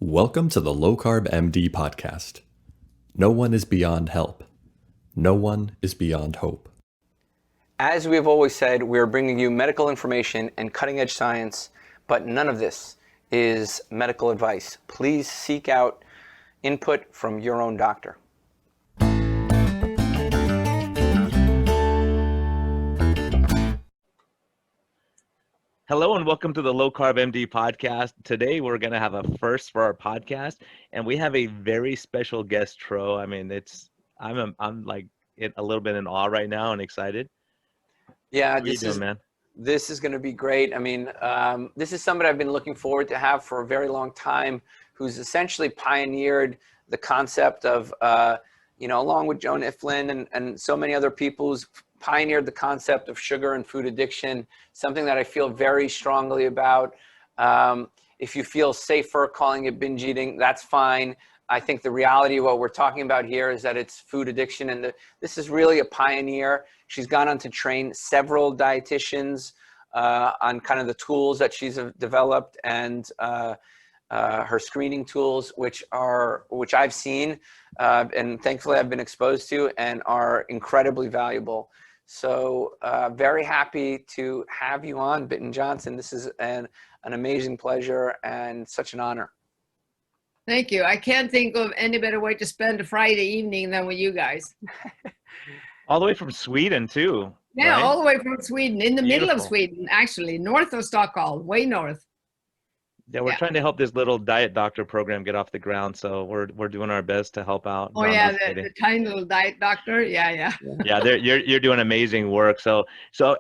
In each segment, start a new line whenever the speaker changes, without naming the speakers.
Welcome to the Low Carb MD Podcast. No one is beyond help. No one is beyond hope.
As we have always said, we are bringing you medical information and cutting-edge science, but none of this is medical advice. Please seek out input from your own doctor.
Hello and welcome to the Low Carb MD Podcast. Today we're going to have a first for our podcast, and we have a very special guest, Tro. I mean, I'm like a little bit in awe right now and excited.
Yeah,
This
is going to be great. I mean, this is somebody I've been looking forward to have for a very long time, who's essentially pioneered the concept of, along with Joan Iflin and so many other people, who's pioneered the concept of sugar and food addiction, something that I feel very strongly about. If you feel safer calling it binge eating, that's fine. I think the reality of what we're talking about here is that it's food addiction, and this is really a pioneer. She's gone on to train several dietitians on kind of the tools that she's developed and her screening tools, which I've seen and thankfully I've been exposed to and are incredibly valuable. So very happy to have you on, Bitten Jonsson. This is an amazing pleasure and such an honor.
Thank you. I can't think of any better way to spend a Friday evening than with you guys.
All the way from Sweden too.
Yeah,
right?
all the way from Sweden, in the middle of
Beautiful.
Sweden, actually, north of Stockholm, way north.
Yeah, we're trying to help this little diet doctor program get off the ground, so we're doing our best to help out.
Oh yeah, the tiny little diet doctor. Yeah.
Yeah, you're doing amazing work. So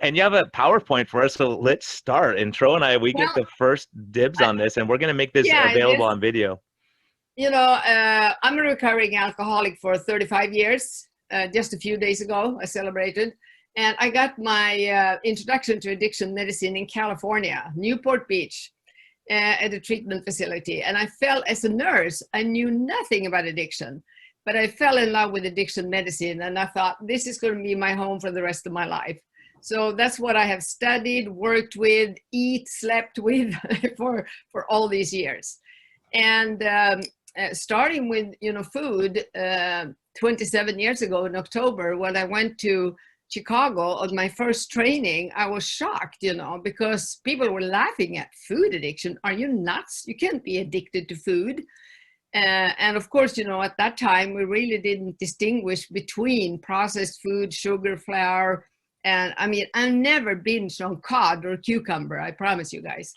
and you have a PowerPoint for us. So let's start. And Tro and I, we get the first dibs on this, and we're gonna make this available on video.
You know, I'm a recovering alcoholic for 35 years. Just a few days ago, I celebrated. And I got my introduction to addiction medicine in California, Newport Beach, at a treatment facility. And I felt, as a nurse, I knew nothing about addiction, but I fell in love with addiction medicine. And I thought, this is going to be my home for the rest of my life. So that's what I have studied, worked with, slept with for all these years. And starting with, food, 27 years ago in October, when I went to Chicago on my first training, I was shocked, because people were laughing at food addiction. Are you nuts? You can't be addicted to food. And of course, at that time, we really didn't distinguish between processed food, sugar, flour. And I mean, I've never binged on cod or cucumber, I promise you guys.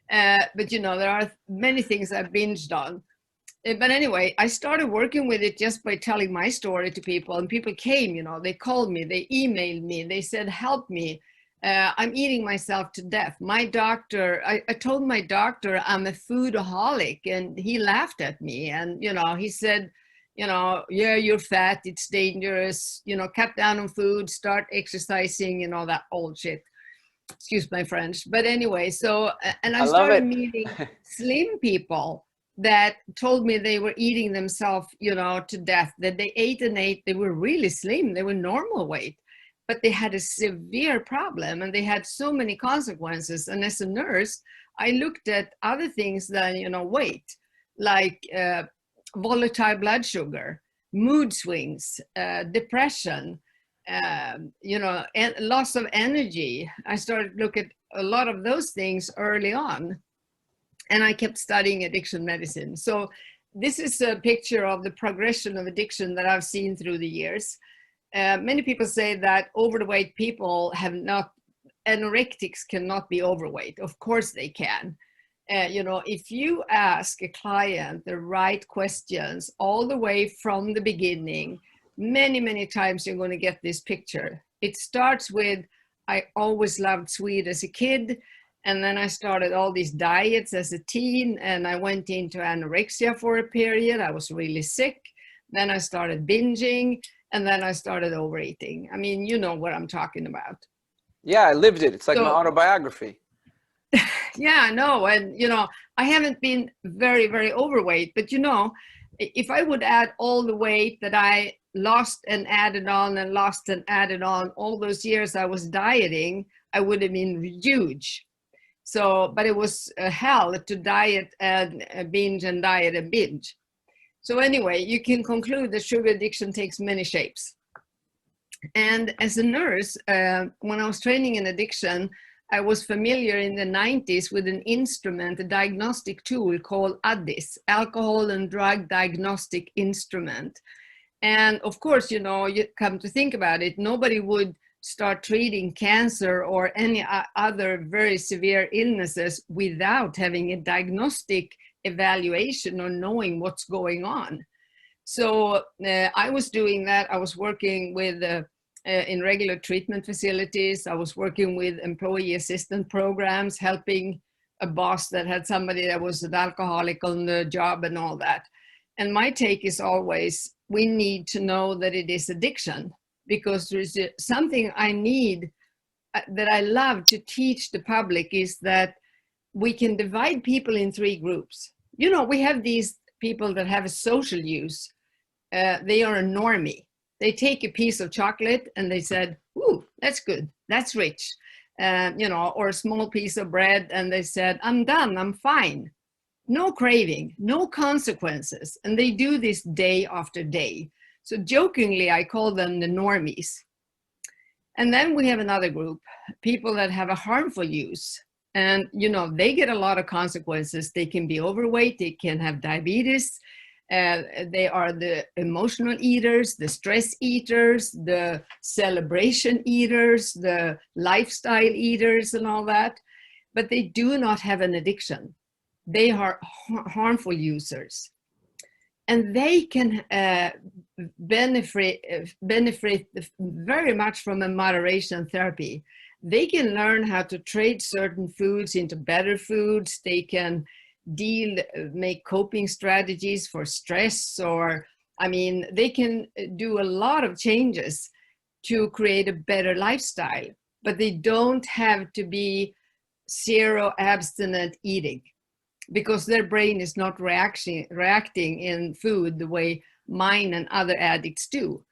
But there are many things I've binged on. But anyway, I started working with it just by telling my story to people, and people came, they called me, they emailed me, they said, help me, I'm eating myself to death. My doctor, I told my doctor I'm a foodaholic, and he laughed at me, and, he said, yeah, you're fat, it's dangerous, cut down on food, start exercising, that old shit. Excuse my French. But anyway, so, and I started meeting slim people that told me they were eating themselves, to death, that they ate and ate, they were really slim, they were normal weight, but they had a severe problem and they had so many consequences. And as a nurse, I looked at other things than, weight, like volatile blood sugar, mood swings, depression, and loss of energy. I started to look at a lot of those things early on. And I kept studying addiction medicine. So this is a picture of the progression of addiction that I've seen through the years. Many people say that overweight people anorectics cannot be overweight. Of course they can. If you ask a client the right questions all the way from the beginning, many, many times you're going to get this picture. It starts with, I always loved sweet as a kid. And then I started all these diets as a teen, and I went into anorexia for a period. I was really sick. Then I started binging, and then I started overeating. I mean, you know what I'm talking about.
Yeah, I lived it. It's like my autobiography.
Yeah, I know. And, I haven't been very, very overweight, but, if I would add all the weight that I lost and added on and lost and added on all those years I was dieting, I would have been huge. So, but it was hell to diet and binge and diet and binge. So anyway, you can conclude that sugar addiction takes many shapes. And as a nurse, when I was training in addiction, I was familiar in the 90s with an instrument, a diagnostic tool called ADDIS, Alcohol and Drug Diagnostic Instrument. And of course, you come to think about it, nobody would start treating cancer or any other very severe illnesses without having a diagnostic evaluation or knowing what's going on. So I was doing that. I was working with in regular treatment facilities. I was working with employee assistance programs, helping a boss that had somebody that was an alcoholic on the job and all that. And my take is always, we need to know that it is addiction, because there's something I need that I love to teach the public is that we can divide people in 3 groups. We have these people that have a social use. They are a normie. They take a piece of chocolate and they said, ooh, that's good, that's rich, or a small piece of bread, and they said, I'm done, I'm fine. No craving, no consequences. And they do this day after day. So jokingly, I call them the normies. And then we have another group, people that have a harmful use. And, they get a lot of consequences. They can be overweight, they can have diabetes. They are the emotional eaters, the stress eaters, the celebration eaters, the lifestyle eaters and all that. But they do not have an addiction. They are harmful users. And they can benefit very much from a moderation therapy. They can learn how to trade certain foods into better foods. They can make coping strategies for stress, they can do a lot of changes to create a better lifestyle, but they don't have to be zero abstinent eating, because their brain is not reacting in food the way mine and other addicts do.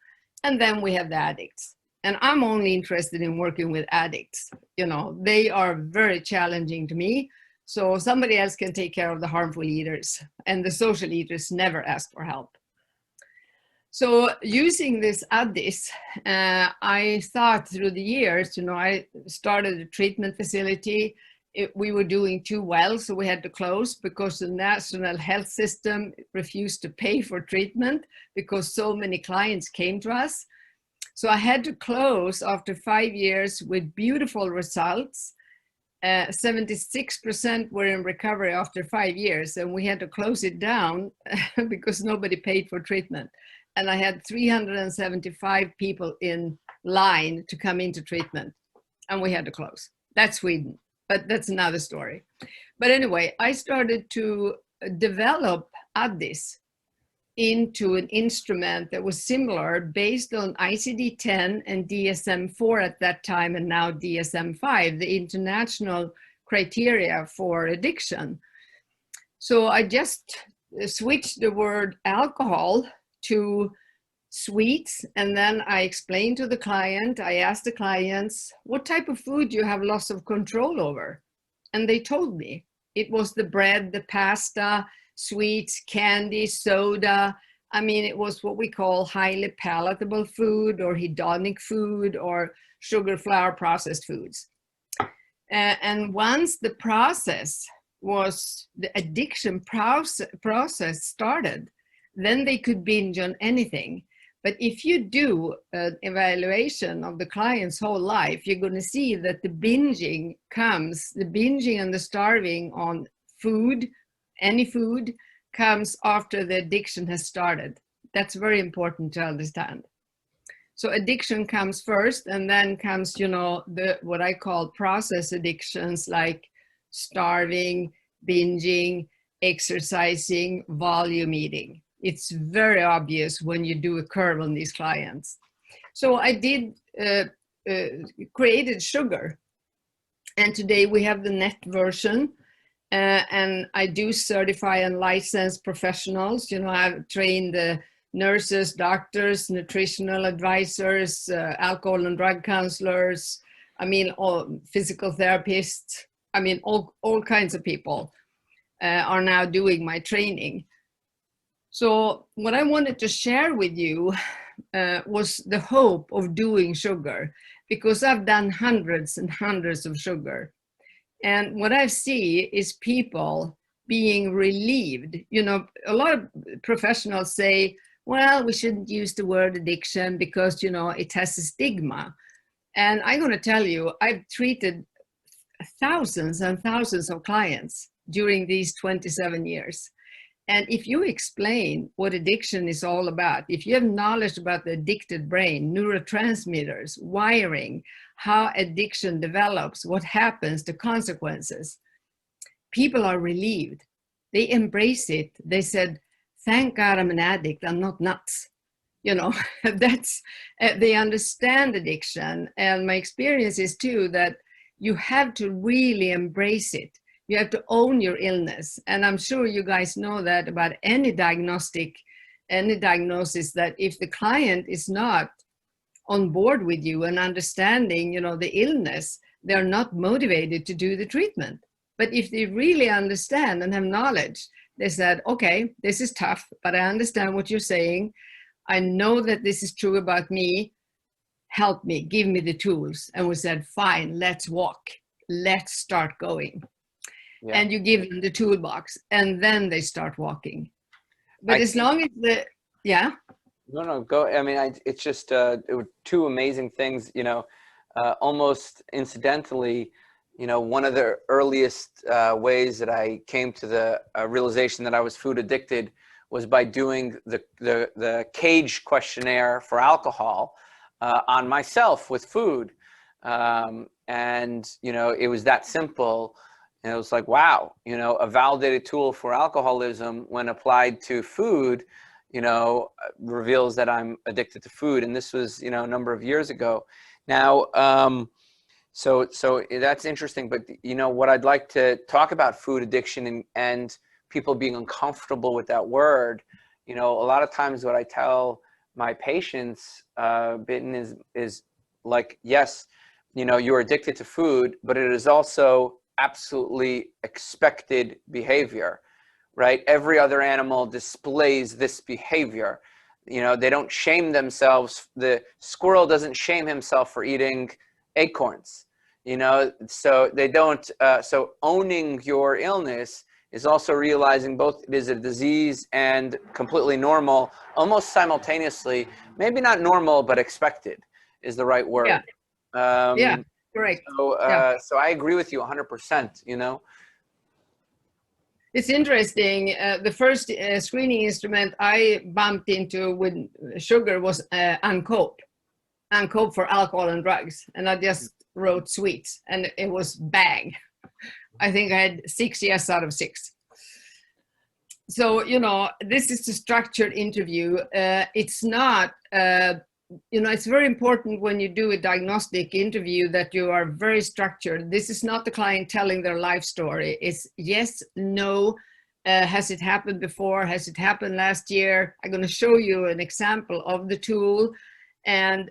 And then we have the addicts. And I'm only interested in working with addicts. They are very challenging to me. So somebody else can take care of the harmful eaters, and the social eaters never ask for help. So using this ADDIS, I thought through the years, I started a treatment facility. We were doing too well, so we had to close because the national health system refused to pay for treatment because so many clients came to us. So I had to close after 5 years with beautiful results. 76% were in recovery after 5 years, and we had to close it down because nobody paid for treatment. And I had 375 people in line to come into treatment, and we had to close. That's Sweden, but that's another story. But anyway, I started to develop ADDIS into an instrument that was similar, based on ICD-10 and DSM-4 at that time, and now DSM-5, the international criteria for addiction. So I just switched the word alcohol to sweets, and then I explained to the client, I asked the clients, what type of food do you have loss of control over? And they told me. It was the bread, the pasta, sweets, candy, soda. It was what we call highly palatable food, or hedonic food, or sugar, flour, processed foods. And once the addiction process started, then they could binge on anything. But if you do an evaluation of the client's whole life, you're going to see that the binging and the starving on food, any food, comes after the addiction has started. That's very important to understand. So addiction comes first, and then comes, what I call process addictions, like starving, binging, exercising, volume eating. It's very obvious when you do a curve on these clients. So I created sugar, and today we have the net version. And I do certify and license professionals. I've trained the nurses, doctors, nutritional advisors, alcohol and drug counselors, all physical therapists, I mean, all kinds of people are now doing my training. So what I wanted to share with you was the hope of doing sugar, because I've done hundreds and hundreds of sugar. And what I see is people being relieved. You know, a lot of professionals say, well, we shouldn't use the word addiction because, you know, it has a stigma. And I'm going to tell you, I've treated thousands and thousands of clients during these 27 years. And if you explain what addiction is all about, if you have knowledge about the addicted brain, neurotransmitters, wiring, how addiction develops, what happens, the consequences, people are relieved. They embrace it. They said, thank God I'm an addict, I'm not nuts. You know, that's, they understand addiction. And my experience is too that you have to really embrace it. You have to own your illness. And I'm sure you guys know that about any diagnosis, that if the client is not on board with you and understanding, you know, the illness, they're not motivated to do the treatment. But if they really understand and have knowledge, they said, okay, this is tough, but I understand what you're saying. I know that this is true about me. Help me, give me the tools. And we said, fine, let's walk. Let's start going. Yeah. And you give them the toolbox and then they start walking. But as long as
No, go. I mean, it's just it were two amazing things, you know, almost incidentally, you know, one of the earliest ways that I came to the realization that I was food addicted was by doing the cage questionnaire for alcohol on myself with food. And, you know, it was that simple. And it was like, wow, you know, a validated tool for alcoholism when applied to food, you know, reveals that I'm addicted to food. And this was, you know, a number of years ago. Now, so that's interesting. But, you know, what I'd like to talk about food addiction and people being uncomfortable with that word, you know, a lot of times what I tell my patients, Bitten, is like, yes, you know, you're addicted to food, but it is also absolutely expected behavior, right? Every other animal displays this behavior. You know, they don't shame themselves. The squirrel doesn't shame himself for eating acorns, you know, so they don't, so owning your illness is also realizing both it is a disease and completely normal, almost simultaneously. Maybe not normal, but expected is the right word.
Yeah. Correct.
So I agree with you 100%, you know.
It's interesting. The first screening instrument I bumped into with sugar was Uncope for alcohol and drugs. And I just wrote sweets and it was bang. I think I had 6 yes out of 6. So, you know, this is a structured interview. It's not, you know, it's very important when you do a diagnostic interview that you are very structured. This is not the client telling their life story. It's yes, no, has it happened before? Has it happened last year? I'm going to show you an example of the tool. And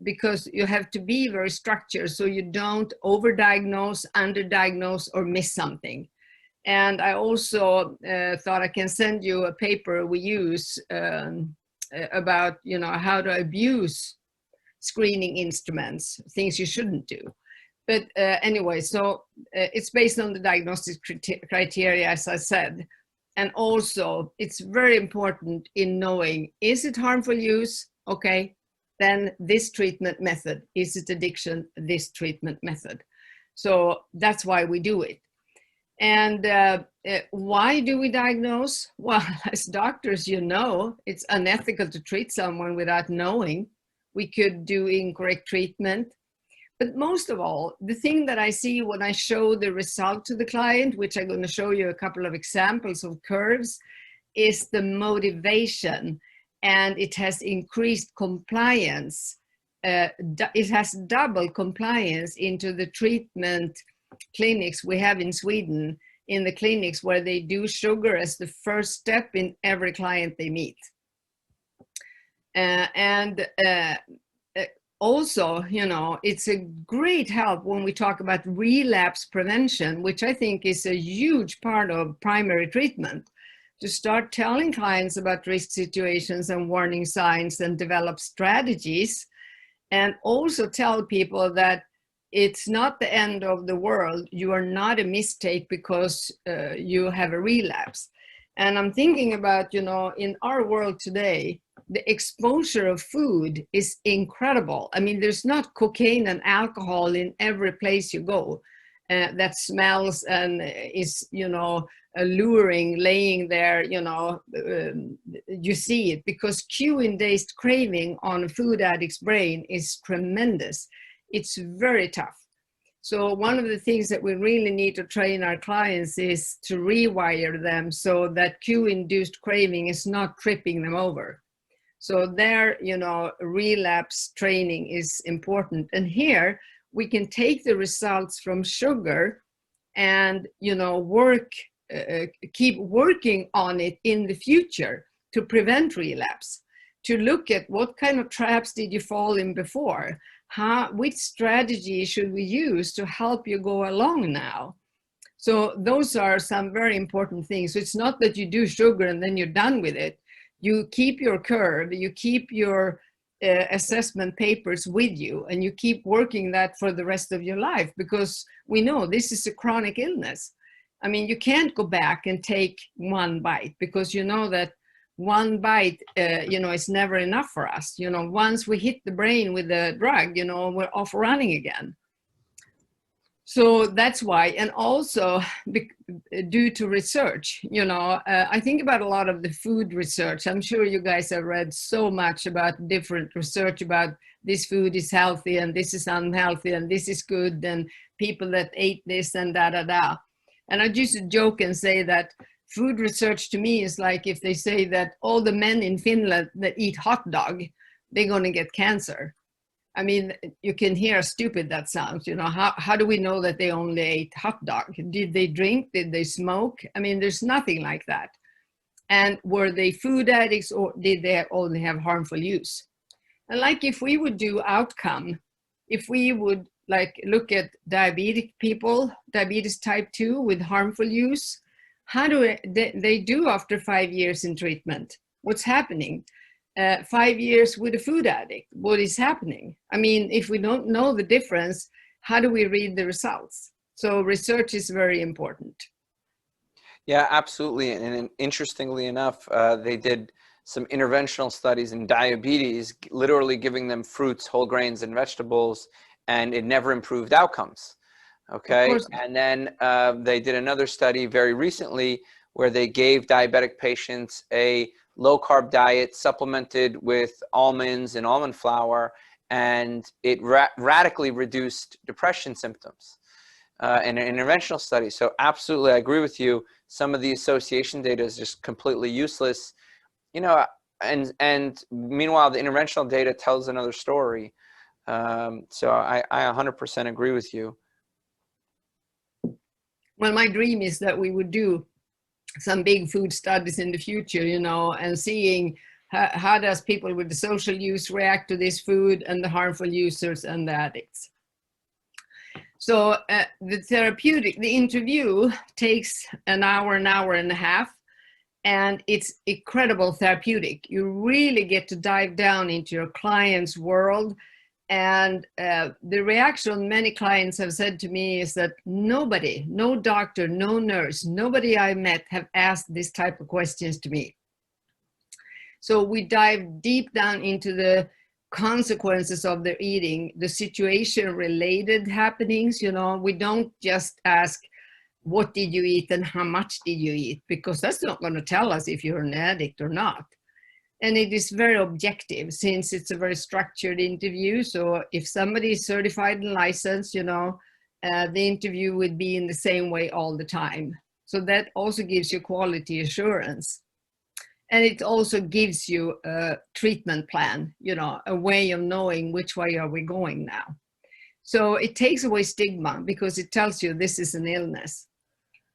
because you have to be very structured so you don't overdiagnose, underdiagnose, or miss something. And I also thought I can send you a paper we use about, you know, how to abuse screening instruments, things you shouldn't do. But anyway, so it's based on the diagnostic criteria, as I said. And also, it's very important in knowing, is it harmful use? Okay, then this treatment method. Is it addiction? This treatment method. So that's why we do it. And why do we diagnose? Well, as doctors, you know, it's unethical to treat someone without knowing. We could do incorrect treatment. But most of all, the thing that I see when I show the result to the client, which I'm going to show you a couple of examples of curves, is the motivation. And it has increased compliance. It has double compliance into the treatment clinics we have in Sweden, in the clinics where they do sugar as the first step in every client they meet. also, it's a great help when we talk about relapse prevention, which I think is a huge part of primary treatment, to start telling clients about risk situations and warning signs and develop strategies, and also tell people that it's not the end of the world. You are not a mistake because you have a relapse. And I'm thinking about, in our world today, the exposure of food is incredible. I mean, there's not cocaine and alcohol in every place you go that smells and is, alluring, laying there, you see it, because cue-induced craving on a food addict's brain is tremendous. It's very tough. So one of the things that we really need to train our clients is to rewire them so that cue-induced craving is not tripping them over. So their, relapse training is important. And here we can take the results from sugar and, keep working on it in the future to prevent relapse, to look at what kind of traps did you fall in before? Which strategy should we use to help you go along now? So those are some very important things. So it's not that you do sugar and then you're done with it. You keep your curve, you keep your assessment papers with you, and you keep working that for the rest of your life, because we know this is a chronic illness. I mean, you can't go back and take one bite, because you know that one bite, is never enough for us. Once we hit the brain with the drug, we're off running again. So that's why, and also due to research, I think about a lot of the food research. I'm sure you guys have read so much about different research about this food is healthy and this is unhealthy and this is good, and people that ate this and da. And I used to joke and say that food research to me is like if they say that all the men in Finland that eat hot dog, they're going to get cancer. I mean, you can hear how stupid that sounds. How do we know that they only ate hot dog? Did they drink? Did they smoke? I mean, there's nothing like that. And were they food addicts, or did they only have harmful use? And like if we would do outcome, if we would look at diabetic people, diabetes type 2 with harmful use, how do they do after 5 years in treatment? What's happening? 5 years with a food addict, what is happening? I mean, if we don't know the difference, how do we read the results? So research is very important.
Yeah, absolutely. And interestingly enough, they did some interventional studies in diabetes, literally giving them fruits, whole grains, and vegetables, and it never improved outcomes. Okay. And then they did another study very recently where they gave diabetic patients a low carb diet supplemented with almonds and almond flour, and it radically reduced depression symptoms in an interventional study. So absolutely, I agree with you. Some of the association data is just completely useless, and meanwhile, the interventional data tells another story. So I 100% agree with you.
Well, my dream is that we would do some big food studies in the future, and seeing how does people with the social use react to this food, and the harmful users and the addicts. So the interview takes an hour and a half, and it's incredible therapeutic. You really get to dive down into your client's world. And the reaction many clients have said to me is that nobody, no doctor, no nurse, nobody I met have asked this type of questions to me. So we dive deep down into the consequences of their eating, the situation related happenings. We don't just ask, what did you eat and how much did you eat? Because that's not going to tell us if you're an addict or not. And it is very objective, since it's a very structured interview. So if somebody is certified and licensed, the interview would be in the same way all the time. So that also gives you quality assurance. And it also gives you a treatment plan, a way of knowing which way are we going now. So it takes away stigma, because it tells you this is an illness.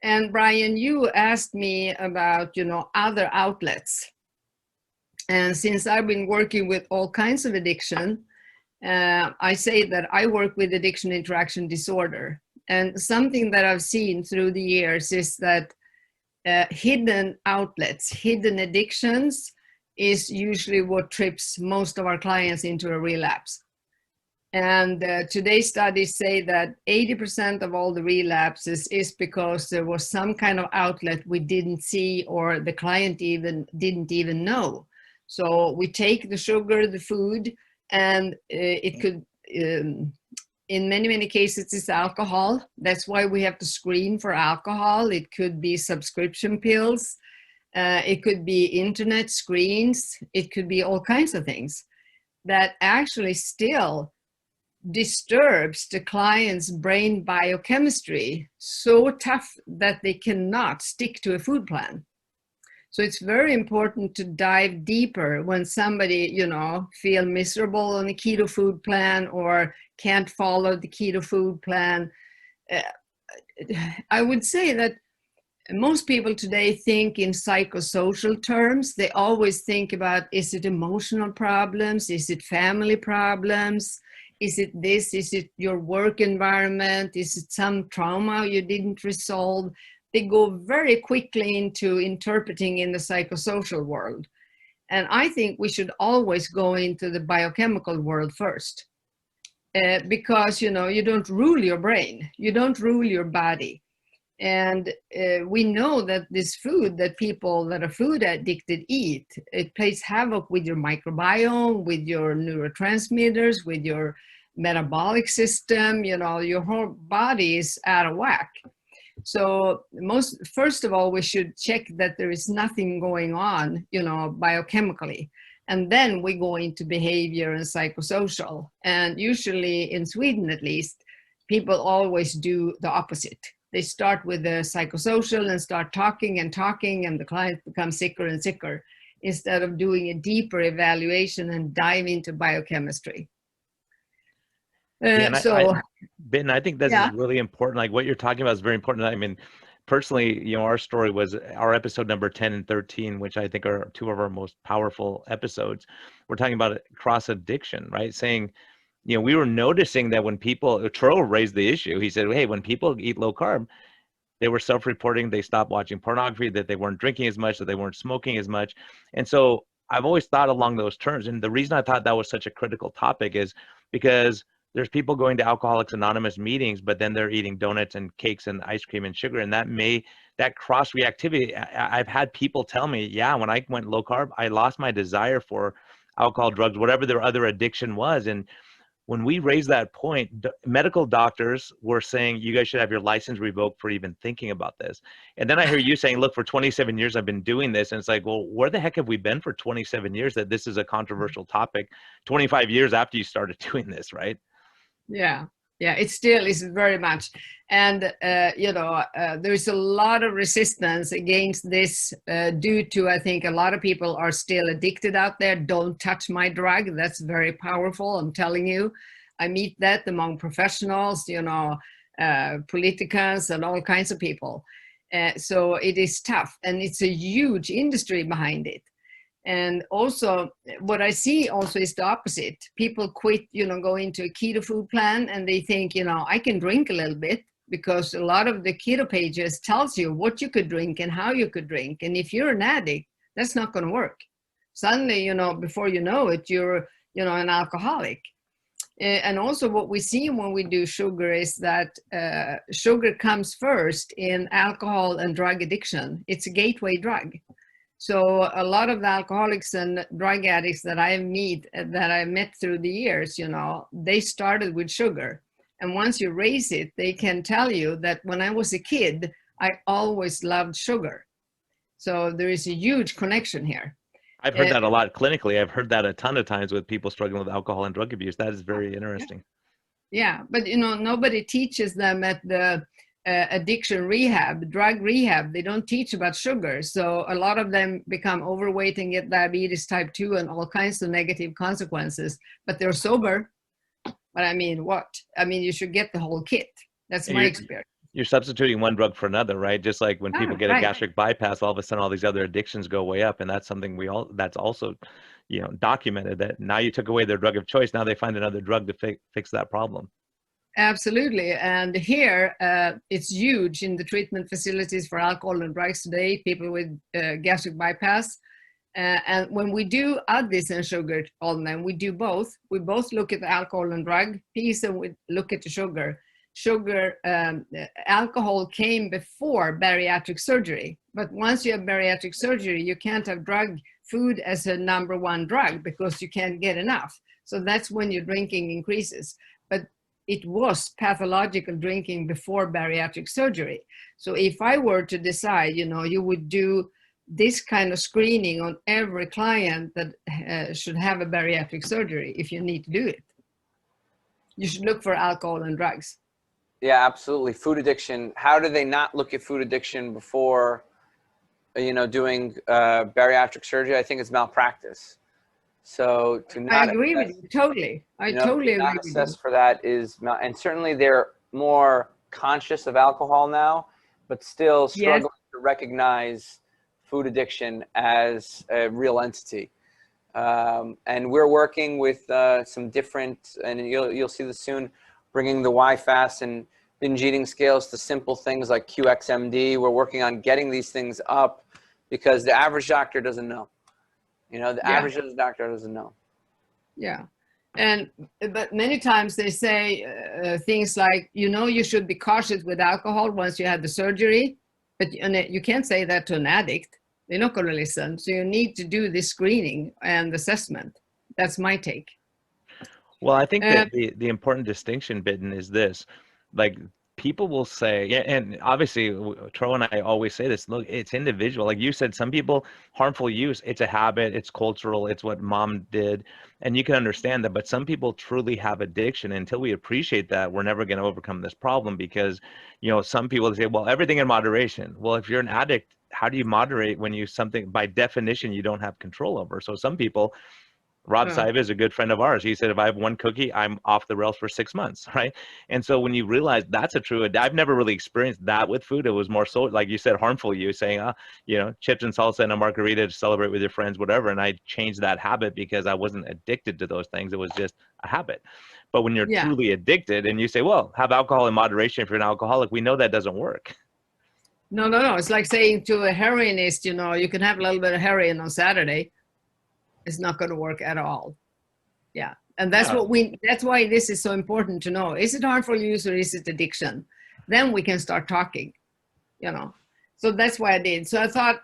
And Brian, you asked me about, other outlets. And since I've been working with all kinds of addiction, I say that I work with addiction interaction disorder. And something that I've seen through the years is that hidden outlets, hidden addictions is usually what trips most of our clients into a relapse. And today's studies say that 80% of all the relapses is because there was some kind of outlet we didn't see or the client didn't even know. So we take the sugar, the food, and it could, in many cases, it's alcohol. That's why we have to screen for alcohol. It could be subscription pills. It could be internet screens. It could be all kinds of things that actually still disturbs the client's brain biochemistry so tough that they cannot stick to a food plan. So it's very important to dive deeper when somebody, feel miserable on a keto food plan or can't follow the keto food plan. I would say that most people today think in psychosocial terms. They always think about, is it emotional problems? Is it family problems? Is it this? Is it your work environment? Is it some trauma you didn't resolve? They go very quickly into interpreting in the psychosocial world. And I think we should always go into the biochemical world first. Because, you don't rule your brain. You don't rule your body. And we know that this food that people that are food addicted eat, it plays havoc with your microbiome, with your neurotransmitters, with your metabolic system. Your whole body is out of whack. So first of all, we should check that there is nothing going on, biochemically. And then we go into behavior and psychosocial. And usually in Sweden, at least, people always do the opposite. They start with the psychosocial and start talking, and the client becomes sicker and sicker instead of doing a deeper evaluation and dive into biochemistry.
Bitten, I think this is really important. Like what you're talking about is very important. I mean, personally, our story was our episode number 10 and 13, which I think are two of our most powerful episodes. We're talking about cross addiction, right? Saying, we were noticing that when people, Tro raised the issue. He said, hey, when people eat low carb, they were self-reporting, they stopped watching pornography, that they weren't drinking as much, that they weren't smoking as much. And so I've always thought along those terms. And the reason I thought that was such a critical topic is because there's people going to Alcoholics Anonymous meetings, but then they're eating donuts and cakes and ice cream and sugar. And that cross reactivity, I've had people tell me, yeah, when I went low carb, I lost my desire for alcohol, drugs, whatever their other addiction was. And when we raised that point, medical doctors were saying, you guys should have your license revoked for even thinking about this. And then I hear you saying, look, for 27 years, I've been doing this. And it's like, well, where the heck have we been for 27 years that this is a controversial topic 25 years after you started doing this, right?
Yeah, it still is very much. And, there's a lot of resistance against this due to, I think, a lot of people are still addicted out there. Don't touch my drug. That's very powerful. I'm telling you, I meet that among professionals, politicans and all kinds of people. So it is tough, and it's a huge industry behind it. And also what I see also is the opposite. People quit, go into a keto food plan and they think, I can drink a little bit, because a lot of the keto pages tells you what you could drink and how you could drink. And if you're an addict, that's not going to work. Suddenly, before you know it, you're, an alcoholic. And also what we see when we do sugar is that sugar comes first in alcohol and drug addiction. It's a gateway drug. So a lot of the alcoholics and drug addicts that I met through the years, they started with sugar. And once you raise it, they can tell you that when I was a kid, I always loved sugar. So there is a huge connection here.
I've heard that a lot clinically. I've heard that a ton of times with people struggling with alcohol and drug abuse. That is very interesting.
Yeah, but nobody teaches them at the addiction rehab, drug rehab. They don't teach about sugar. So a lot of them become overweight and get diabetes type 2 and all kinds of negative consequences, but they're sober. But I mean, what? I mean, you should get the whole kit. That's my experience.
You're substituting one drug for another, right? Just like when people get a gastric bypass, all of a sudden all these other addictions go way up. And that's something that's also documented that now you took away their drug of choice. Now they find another drug to fix that problem.
Absolutely. And here it's huge in the treatment facilities for alcohol and drugs today, people with gastric bypass. And when we do add this and sugar on them, we do both. We both look at the alcohol and drug piece, and we look at the sugar. Alcohol came before bariatric surgery. But once you have bariatric surgery, you can't have food as a number one drug because you can't get enough. So that's when your drinking increases. But it was pathological drinking before bariatric surgery. So if I were to decide, you would do this kind of screening on every client that should have a bariatric surgery if you need to do it. You should look for alcohol and drugs.
Yeah, absolutely. Food addiction. How do they not look at food addiction before, doing bariatric surgery? I think it's malpractice. So to not
I agree with you totally. I totally agree with you.
Assess for that is, and certainly they're more conscious of alcohol now, but still struggling to recognize food addiction as a real entity. And we're working with some different, and you'll see this soon, bringing the YFAST and binge eating scales to simple things like QXMD. We're working on getting these things up because the average doctor doesn't know. Average doctor doesn't know.
Yeah. But many times they say things like, you should be cautious with alcohol once you had the surgery, but you can't say that to an addict. They're not going to listen. So you need to do this screening and assessment. That's my take.
Well, I think that the important distinction, Bitten, is this. Like, people will say, and obviously Tro and I always say this, look, it's individual. Like you said, some people, harmful use, it's a habit, it's cultural, it's what mom did, and you can understand that. But some people truly have addiction. Until we appreciate that, we're never going to overcome this problem, because some people say, well, everything in moderation. Well, if you're an addict, how do you moderate when something by definition you don't have control over? So some people, Rob Saiba is a good friend of ours. He said, if I have one cookie, I'm off the rails for 6 months, right? And so when you realize that's I've never really experienced that with food. It was more so, like you said, harmful use, saying, chips and salsa and a margarita to celebrate with your friends, whatever. And I changed that habit because I wasn't addicted to those things. It was just a habit. But when you're truly addicted and you say, well, have alcohol in moderation if you're an alcoholic, we know that doesn't work.
No. It's like saying to a heroinist, you can have a little bit of heroin on Saturday. It's not going to work at all. Yeah. And that's that's why this is so important to know. Is it harmful use or is it addiction? Then we can start talking, So that's why I did. So I thought,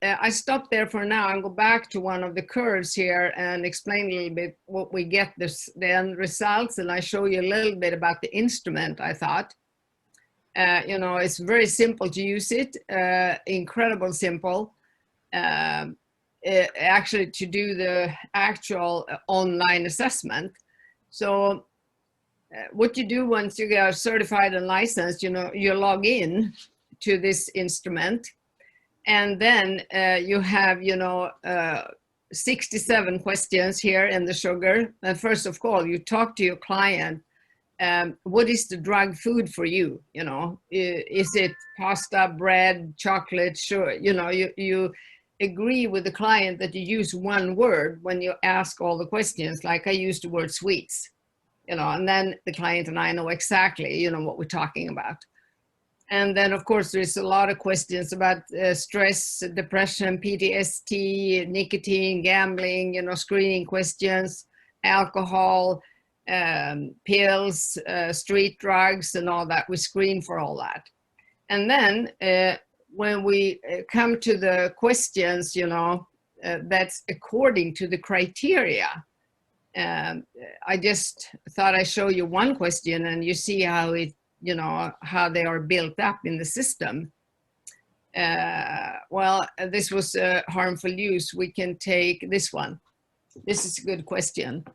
I stopped there for now and go back to one of the curves here and explain a little bit what we get the end results. And I show you a little bit about the instrument, I thought. It's very simple to use it, incredible simple. Actually to do the actual online assessment. So what you do once you get certified and licensed, you log in to this instrument, and then you have 67 questions here in the sugar. And first of all, you talk to your client. What is the drug food for you? Is it pasta, bread, chocolate? Sure. You agree with the client that you use one word when you ask all the questions. Like I use the word sweets, and then the client and I know exactly, what we're talking about. And then of course there's a lot of questions about stress, depression, PTSD, nicotine, gambling, screening questions, alcohol, pills, street drugs and all that. We screen for all that. And then when we come to the questions, that's according to the criteria. I just thought I'd show you one question and you see how how they are built up in the system. Well, this was harmful use. We can take this one. This is a good question.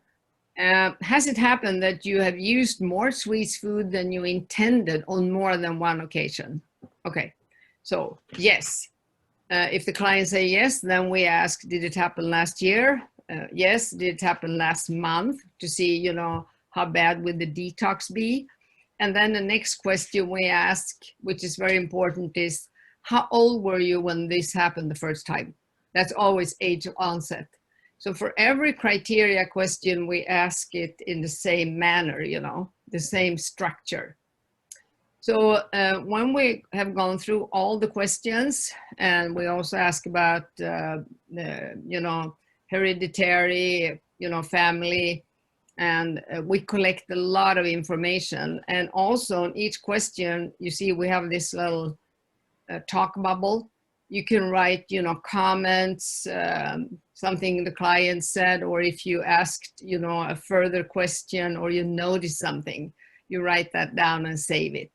Has it happened that you have used more sweet food than you intended on more than one occasion? Okay. So yes, if the client say yes, then we ask, did it happen last year? Yes. Did it happen last month? To see, how bad would the detox be? And then the next question we ask, which is very important, is how old were you when this happened the first time? That's always age of onset. So for every criteria question, we ask it in the same manner, you know, the same structure. So when we have gone through all the questions, and we also ask about, you know, hereditary, you know, family, and we collect a lot of information. And also in each question, you see we have this little talk bubble. You can write, you know, comments, something the client said, or if you asked, you know, a further question or you noticed something, you write that down and save it.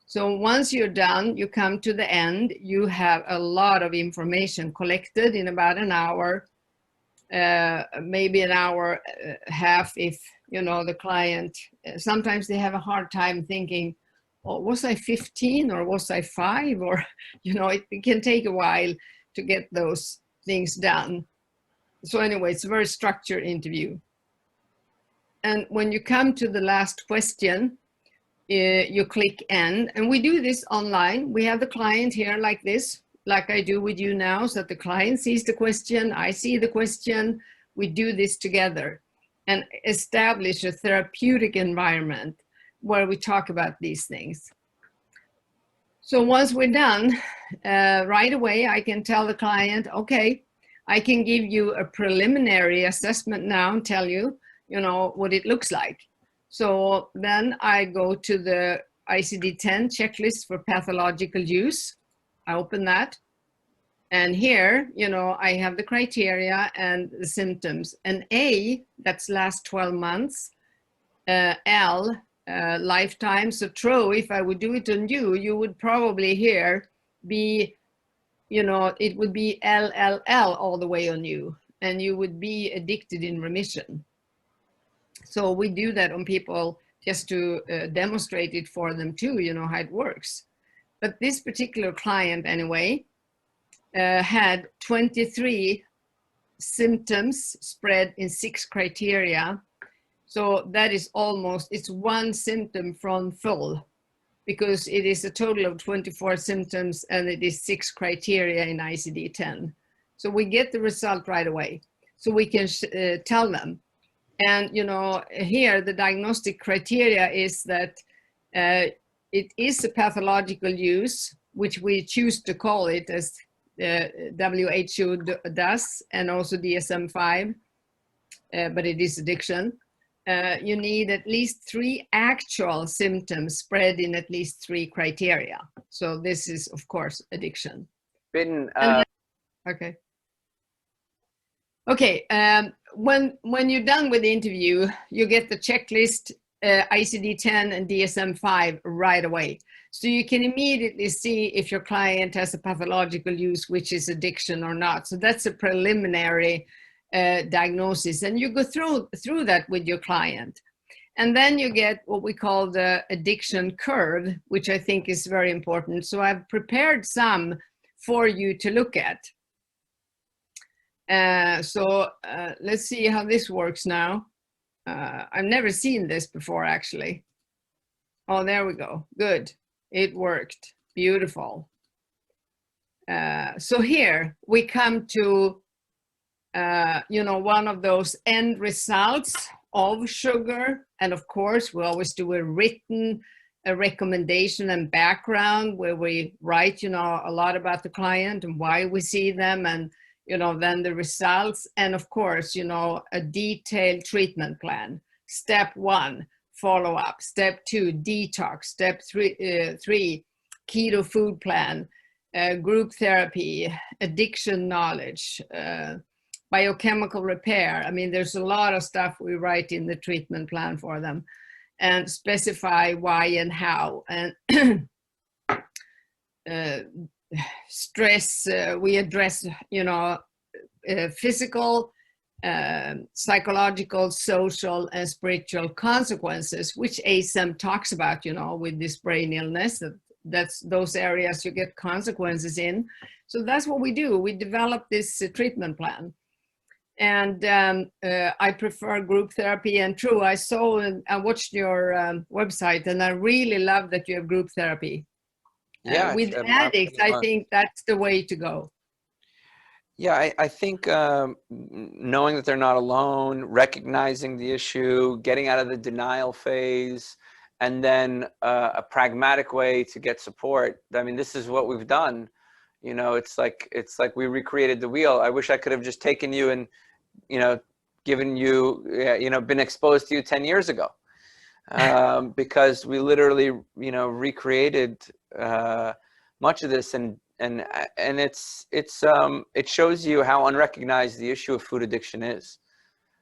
So once you're done, you come to the end, you have a lot of information collected in about an hour, maybe an hour half if, you know, the client, sometimes they have a hard time thinking, oh, was I 15 or was I 5? Or, you know, it can take a while to get those things done. So anyway, it's a very structured interview. And when you come to the last question, you click end, and we do this online. We have the client here like this, like I do with you now, so that the client sees the question, I see the question, we do this together and establish a therapeutic environment where we talk about these things. So once we're done, right away, I can tell the client, okay, I can give you a preliminary assessment now and tell you, you know, what it looks like. So then I go to the ICD-10 checklist for pathological use. I open that. And here, you know, I have the criteria and the symptoms. And A, that's last 12 months. L, lifetime. So true, if I would do it on you, you would probably here be, you know, it would be LLL all the way on you. And you would be addicted in remission. So we do that on people just to demonstrate it for them too, you know, how it works. But this particular client anyway, had 23 symptoms spread in 6 criteria. So that is almost, it's 1 symptom from full, because it is a total of 24 symptoms and it is 6 criteria in ICD-10. So we get the result right away. So we can tell them. And, you know, here the diagnostic criteria is that it is a pathological use, which we choose to call it as WHO does, and also DSM-5, but it is addiction. You need at least 3 actual symptoms spread in at least 3 criteria. So this is, of course, addiction.
Bitten,
okay. Okay, when you're done with the interview, you get the checklist, ICD-10 and DSM-5 right away. So you can immediately see if your client has a pathological use, which is addiction or not. So that's a preliminary diagnosis. And you go through that with your client. And then you get what we call the addiction curve, which I think is very important. So I've prepared some for you to look at. Let's see how this works now. I've never seen this before, actually. Oh, there we go. Good. It worked. Beautiful. So here we come to, you know, one of those end results of sugar. And of course, we always do a written recommendation and background where we write, you know, a lot about the client and why we see them, and you know, then the results, and of course, you know, a detailed treatment plan. Step 1, follow-up. Step 2, detox. Step 3, keto food plan, group therapy, addiction knowledge, biochemical repair. I mean, there's a lot of stuff we write in the treatment plan for them, and specify why and how. And stress, we address, you know, physical, psychological, social, and spiritual consequences, which ASM talks about, you know, with this brain illness. That's those areas you get consequences in. So that's what we do. We develop this treatment plan. And I prefer group therapy. And true, I saw and I watched your website, and I really love that you have group therapy.
Yeah,
with addicts, I think that's the way to go.
Yeah, I think knowing that they're not alone, recognizing the issue, getting out of the denial phase, and then a pragmatic way to get support. I mean, this is what we've done. You know, it's like we recreated the wheel. I wish I could have just taken you and, you know, given you, you know, been exposed to you 10 years ago, because we literally, you know, recreated much of this, and it shows you how unrecognized the issue of food addiction is.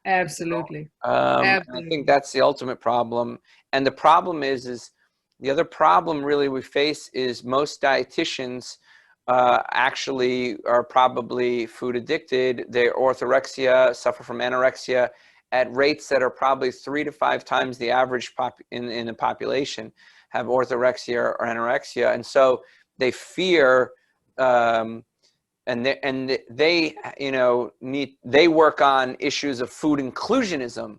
Absolutely.
And I
Absolutely.
think that's the ultimate problem. And the problem is the other problem really we face is most dietitians actually are probably food addicted. They're orthorexia, suffer from anorexia at rates that are probably 3 to 5 times the average in the population have orthorexia or anorexia. And so they fear, and they you know they work on issues of food inclusionism,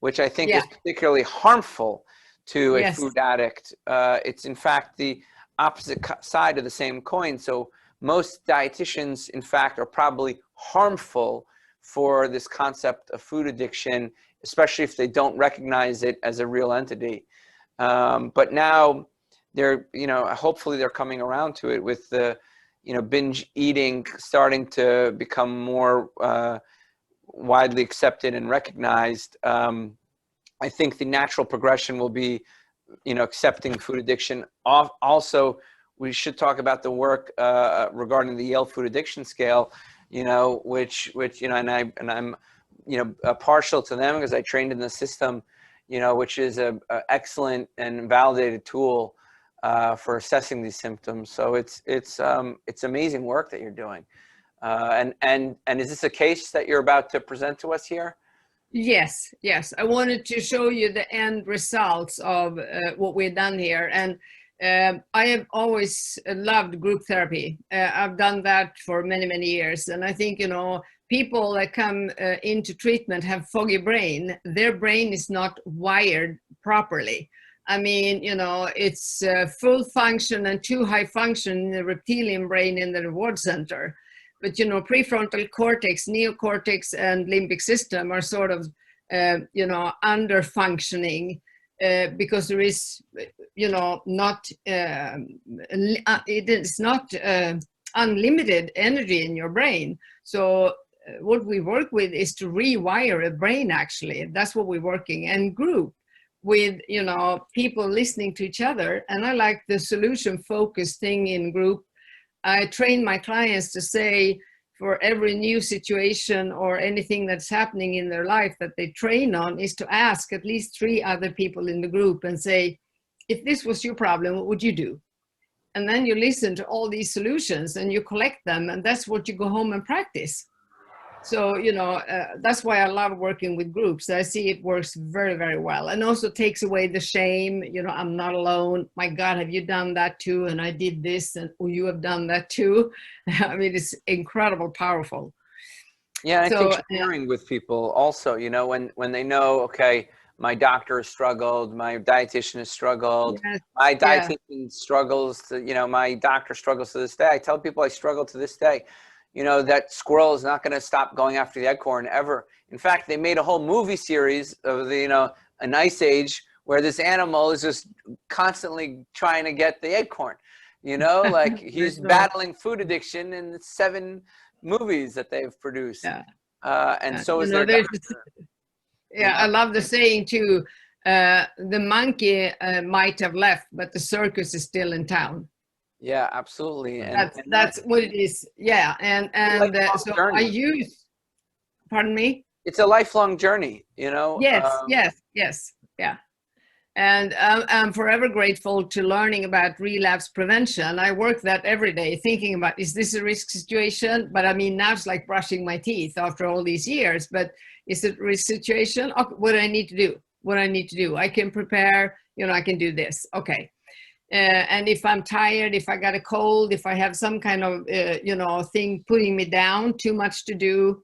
which I think is particularly harmful to a food addict. It's in fact the opposite side of the same coin. So most dietitians, in fact, are probably harmful for this concept of food addiction, especially if they don't recognize it as a real entity. But now they're, you know, hopefully they're coming around to it with the, you know, binge eating starting to become more widely accepted and recognized. I think the natural progression will be, you know, accepting food addiction. Also, we should talk about the work regarding the Yale Food Addiction Scale, you know, which you know, and I'm, you know, partial to them because I trained in the system, you know, which is a excellent and validated tool for assessing these symptoms. So it's amazing work that you're doing. And is this a case that you're about to present to us here?
Yes. I wanted to show you the end results of what we've done here. And I have always loved group therapy. I've done that for many, many years. And I think, you know, people that come into treatment have foggy brain. Their brain is not wired properly. I mean, you know, it's full function and too high function in the reptilian brain in the reward center. But, you know, prefrontal cortex, neocortex, and limbic system are sort of, you know, under functioning because there is, you know, not, it is not unlimited energy in your brain. So what we work with is to rewire a brain, actually. That's what we're working, and group with, you know, people listening to each other. And I like the solution focused thing in group. I train my clients to say, for every new situation or anything that's happening in their life that they train on, is to ask at least 3 other people in the group and say, if this was your problem, what would you do? And then you listen to all these solutions and you collect them, and that's what you go home and practice. So, you know, that's why I love working with groups. I see it works very, very well, and also takes away the shame. You know, I'm not alone. My God, have you done that too? And I did this, and oh, you have done that too. I mean, it's incredible, powerful.
Yeah, I think sharing with people also, you know, when they know, okay, my doctor has struggled, my dietitian has struggled, my dietitian struggles to, you know, my doctor struggles to this day. I tell people I struggle to this day. You know, that squirrel is not going to stop going after the acorn ever. In fact, they made a whole movie series of the, you know, an ice age where this animal is just constantly trying to get the acorn, you know, like he's battling food addiction in 7 movies that they've produced. And so is their doctor.
I love the saying too, the monkey might have left, but the circus is still in town.
Yeah, absolutely.
That's what it is. Yeah, and so journey. I use. Pardon me.
It's a lifelong journey, you know.
Yes, yeah. And I'm forever grateful to learning about relapse prevention. I work that every day, thinking about, is this a risk situation? But I mean, now it's like brushing my teeth after all these years. But is it a risk situation? Okay, what do I need to do? I can prepare. You know, I can do this. Okay. And if I'm tired, if I got a cold, if I have some kind of, you know, thing putting me down, too much to do,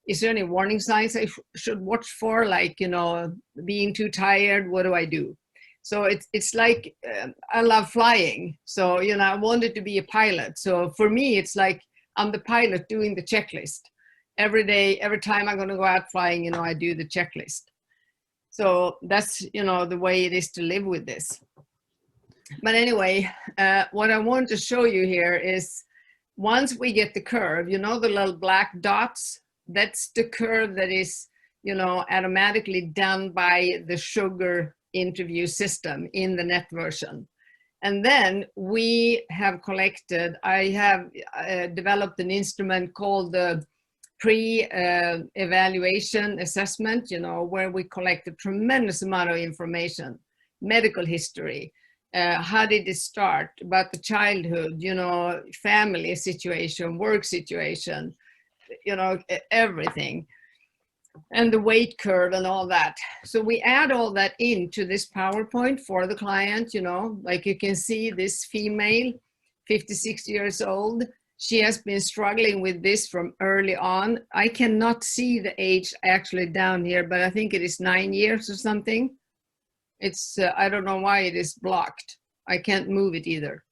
is there any warning signs I should watch for? Like, you know, being too tired, what do I do? So it's like, I love flying. So, you know, I wanted to be a pilot. So for me, it's like, I'm the pilot doing the checklist. Every day, every time I'm going to go out flying, you know, I do the checklist. So that's, you know, the way it is to live with this. But anyway, what I want to show you here is once we get the curve, you know, the little black dots, that's the curve that is, you know, automatically done by the sugar interview system in the net version. And then we have collected, I have developed an instrument called the pre-evaluation assessment, you know, where we collect a tremendous amount of information, medical history, how did it start, about the childhood, you know, family situation, work situation, you know, everything, and the weight curve and all that. So we add all that into this PowerPoint for the client, you know, like you can see this female, 56 years old. She has been struggling with this from early on. I cannot see the age actually down here, but I think it is 9 years or something. It's, I don't know why it is blocked. I can't move it either.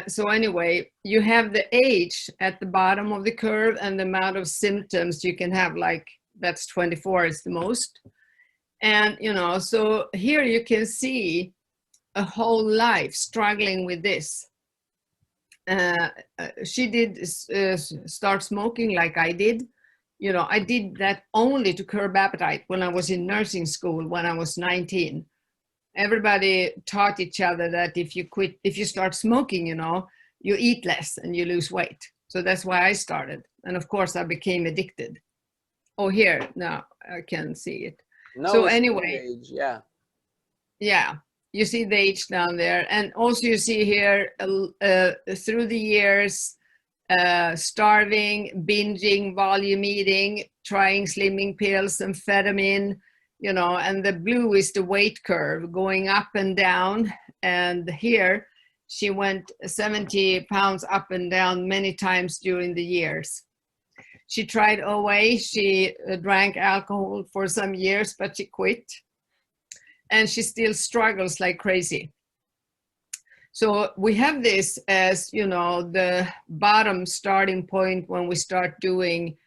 So anyway, you have the age at the bottom of the curve and the amount of symptoms you can have, like that's 24 is the most. And, you know, so here you can see a whole life struggling with this. She did start smoking like I did. You know, I did that only to curb appetite when I was in nursing school when I was 19. Everybody taught each other that if you start smoking, you know, you eat less and you lose weight. So that's why I started. And of course I became addicted. Oh, here, now I can see it.
No,
so anyway,
age, yeah.
Yeah, you see the age down there. And also you see here through the years, starving, binging, volume eating, trying slimming pills, amphetamine, you know, and the blue is the weight curve going up and down. And here she went 70 pounds up and down many times during the years. She tried OA, she drank alcohol for some years, but she quit. And she still struggles like crazy. So we have this as, you know, the bottom starting point when we start doing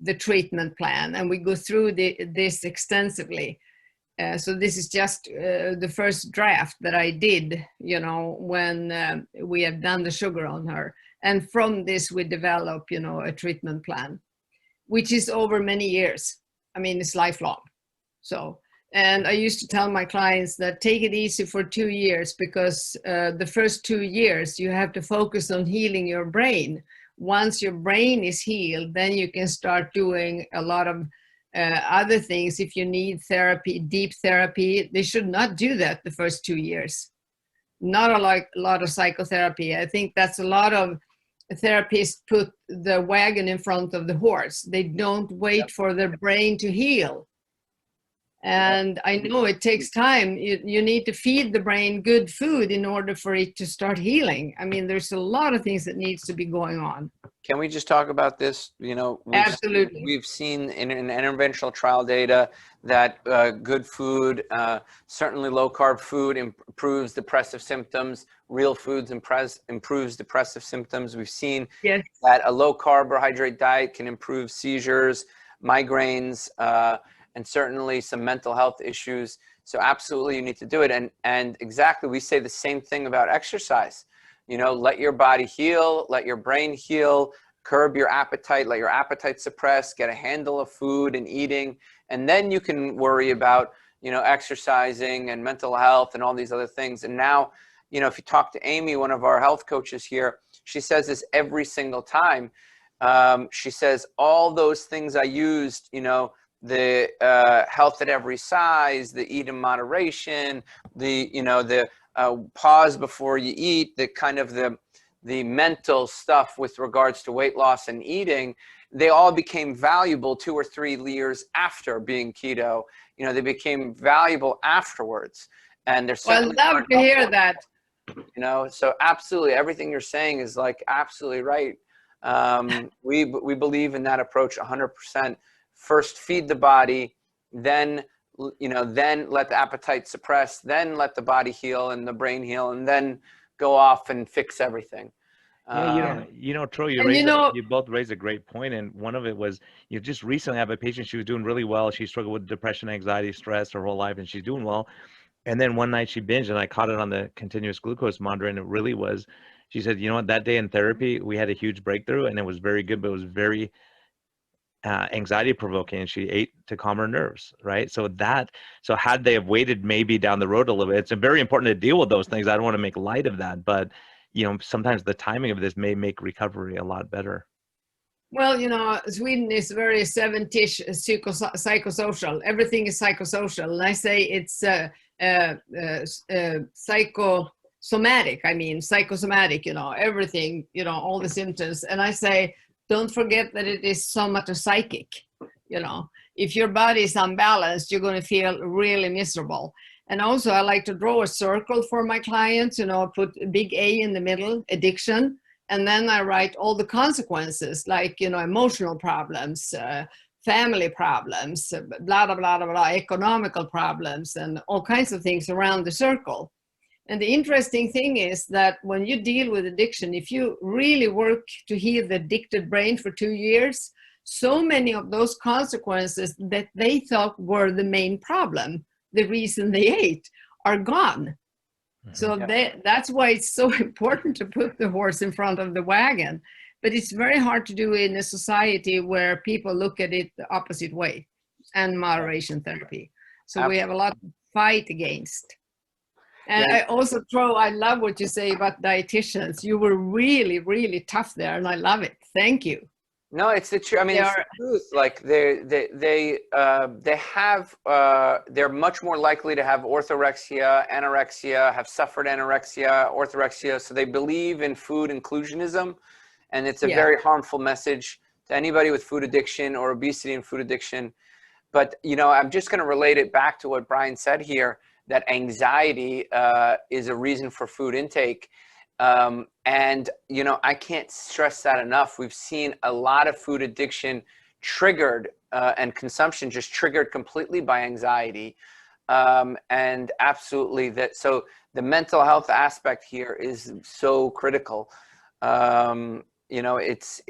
the treatment plan, and we go through this extensively. So this is just the first draft that I did, you know, when we have done the sugar on her. And from this, we develop, you know, a treatment plan, which is over many years. I mean, it's lifelong. So, and I used to tell my clients that take it easy for 2 years, because the first 2 years you have to focus on healing your brain. Once your brain is healed, then you can start doing a lot of other things. If you need therapy, deep therapy, they should not do that the first 2 years. Not a lot of psychotherapy. I think that's a lot of therapists put the wagon in front of the horse. They don't wait for their brain to heal. And I know it takes time. You need to feed the brain good food in order for it to start healing. I mean, there's a lot of things that needs to be going on.
Can we just talk about this? You know,
Absolutely.
We've seen in interventional trial data that good food, certainly low carb food, improves depressive symptoms. Real foods improves depressive symptoms. We've seen that a low carbohydrate diet can improve seizures, migraines, and certainly some mental health issues. So absolutely you need to do it. And exactly, we say the same thing about exercise. You know, let your body heal, let your brain heal, curb your appetite, let your appetite suppress, get a handle of food and eating. And then you can worry about, you know, exercising and mental health and all these other things. And now, you know, if you talk to Amy, one of our health coaches here, she says this every single time. She says, all those things I used, you know, the health at every size, the eat in moderation, the, you know, the pause before you eat, the kind of the mental stuff with regards to weight loss and eating, they all became valuable 2 or 3 years after being keto. You know, they became valuable afterwards. And there's
well, I love to hear that.
You know, so absolutely everything you're saying is like absolutely right. We believe in that approach 100%. First feed the body, then, you know, then let the appetite suppress, then let the body heal and the brain heal, and then go off and fix everything.
Yeah, Troy,
And
you both raised a great point, and one of it was, just recently I have a patient. She was doing really well. She struggled with depression, anxiety, stress her whole life, and she's doing well. And then one night she binged, and I caught it on the continuous glucose monitor, and it really was. She said, "You know what? That day in therapy, we had a huge breakthrough, and it was very good, but it was very anxiety provoking, and she ate to calm her nerves." Right. So had they have waited maybe down the road a little bit, it's very important to deal with those things. I don't want to make light of that, but sometimes the timing of this may make recovery a lot better.
Well, Sweden is very 70s psychosocial. Everything is psychosocial. And I say it's psychosomatic. I mean, psychosomatic, everything, all the symptoms. And I say, don't forget that it is so much a psychic. If your body is unbalanced, you're going to feel really miserable. And also I like to draw a circle for my clients, put a big A in the middle, addiction. And then I write all the consequences, like, emotional problems, family problems, blah, blah, blah, blah, blah, economical problems, and all kinds of things around the circle. And the interesting thing is that when you deal with addiction, if you really work to heal the addicted brain for 2 years, so many of those consequences that they thought were the main problem, the reason they ate, are gone. So that's why it's so important to put the horse in front of the wagon. But it's very hard to do in a society where people look at it the opposite way, and moderation therapy. So we have a lot to fight against. And I also I love what you say about dietitians. You were really, really tough there, and I love it. Thank you.
No, it's the truth. I mean, it's the truth. Like they're much more likely to have orthorexia, anorexia, have suffered anorexia, orthorexia. So they believe in food inclusionism, and it's a very harmful message to anybody with food addiction or obesity and food addiction. But I'm just going to relate it back to what Brian said here, that anxiety is a reason for food intake. And I can't stress that enough. We've seen a lot of food addiction triggered and consumption just triggered completely by anxiety. And absolutely so the mental health aspect here is so critical. It's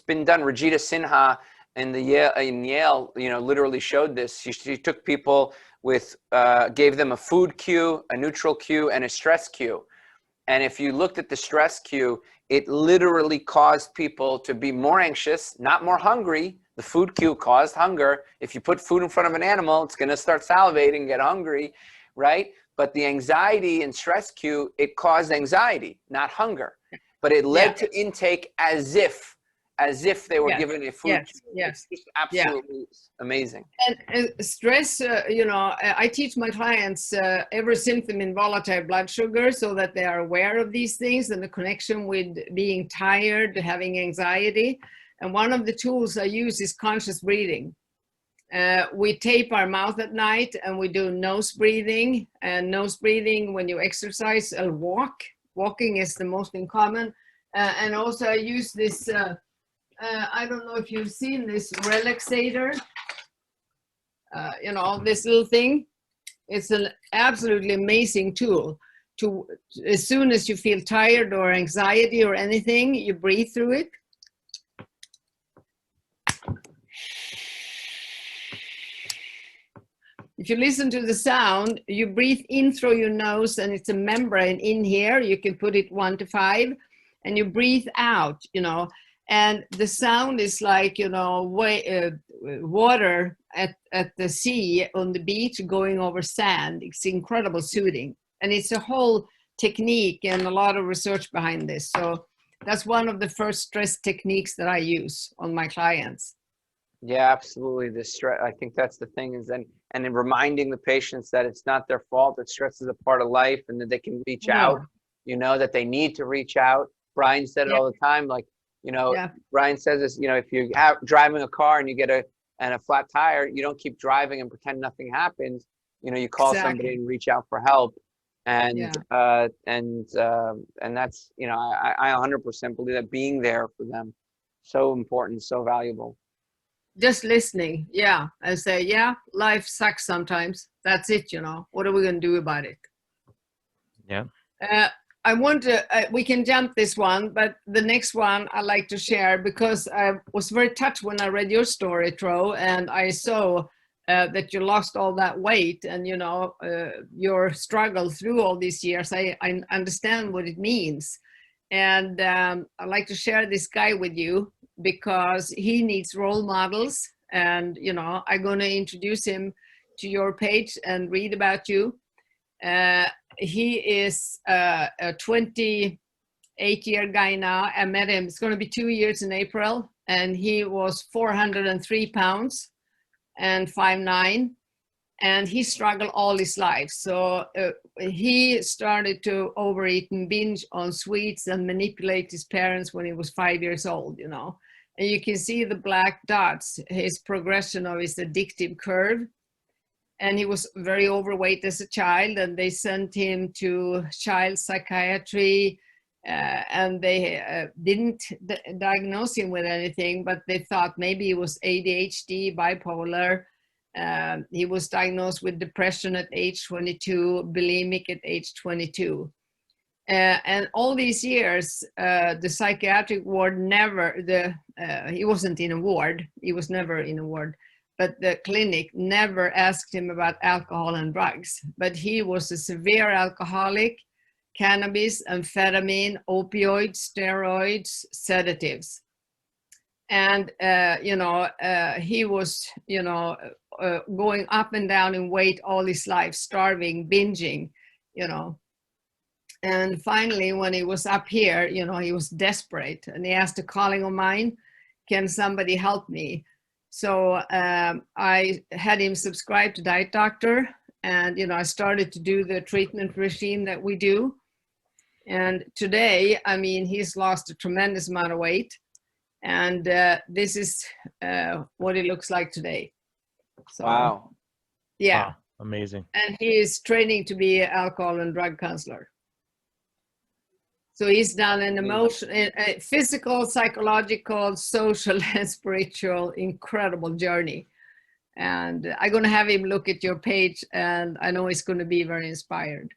been done. Rajita Sinha in Yale, literally showed this. She took people gave them a food cue, a neutral cue, and a stress cue. And if you looked at the stress cue, it literally caused people to be more anxious, not more hungry. The food cue caused hunger. If you put food in front of an animal, it's going to start salivating and get hungry, right? But the anxiety and stress cue, it caused anxiety, not hunger. But it led to intake as if they were given a food cue. It's just absolutely amazing.
And stress, I teach my clients every symptom in volatile blood sugar so that they are aware of these things and the connection with being tired, having anxiety. And one of the tools I use is conscious breathing. We tape our mouth at night and we do nose breathing. And nose breathing when you exercise or walk. Walking is the most common. And also I use this, I don't know if you've seen this relaxator. This little thing. It's an absolutely amazing tool. As soon as you feel tired or anxiety or anything, you breathe through it. If you listen to the sound, you breathe in through your nose, and it's a membrane in here. You can put it 1 to 5, and you breathe out, and the sound is like, water at the sea on the beach going over sand. It's incredible soothing. And it's a whole technique and a lot of research behind this. So that's one of the first stress techniques that I use on my clients.
Yeah, absolutely. The stress, I think that's the thing, and in reminding the patients that it's not their fault, that stress is a part of life and that they can reach out, that they need to reach out. Brian said it all the time, like, Brian says this, if you're driving a car and you get a flat tire, you don't keep driving and pretend nothing happens. You call somebody and reach out for help. And that's, I 100% believe that being there for them, so important, so valuable.
Just listening. Yeah. I say, life sucks sometimes. That's it. What are we going to do about it?
Yeah.
I want to, we can jump this one, but the next one I like to share because I was very touched when I read your story, Tro, and I saw that you lost all that weight and, you know, your struggle through all these years. I understand what it means. And I'd like to share this guy with you because he needs role models. And, you know, I'm going to introduce him to your page and read about you. He is a 28-year guy now. I met him. It's going to be 2 years in April. And he was 403 pounds and 5'9". And he struggled all his life. So he started to overeat and binge on sweets and manipulate his parents when he was 5 years old, you know. And you can see the black dots, his progression of his addictive curve. And he was very overweight as a child, and they sent him to child psychiatry, and they didn't diagnose him with anything, but they thought maybe he was ADHD, bipolar. He was diagnosed with depression at age 22, bulimic at age 22. And all these years, the psychiatric ward never, he wasn't in a ward, he was never in a ward. But the clinic never asked him about alcohol and drugs. But he was a severe alcoholic, cannabis, amphetamine, opioids, steroids, sedatives. And, you know, he was, you know, going up and down in weight all his life, starving, binging, you know. And finally, when he was up here, you know, he was desperate. And he asked a colleague of mine, can somebody help me? So I had him subscribe to Diet Doctor, and, you know, I started to do the treatment regime that we do. And today, I mean, he's lost a tremendous amount of weight. And this is what it looks like today. So,
Wow.
Yeah.
Wow. Amazing.
And he is training to be an alcohol and drug counselor. So he's done an emotional, physical, psychological, social, and spiritual, incredible journey. And I'm going to have him look at your page, and I know he's going to be very inspired.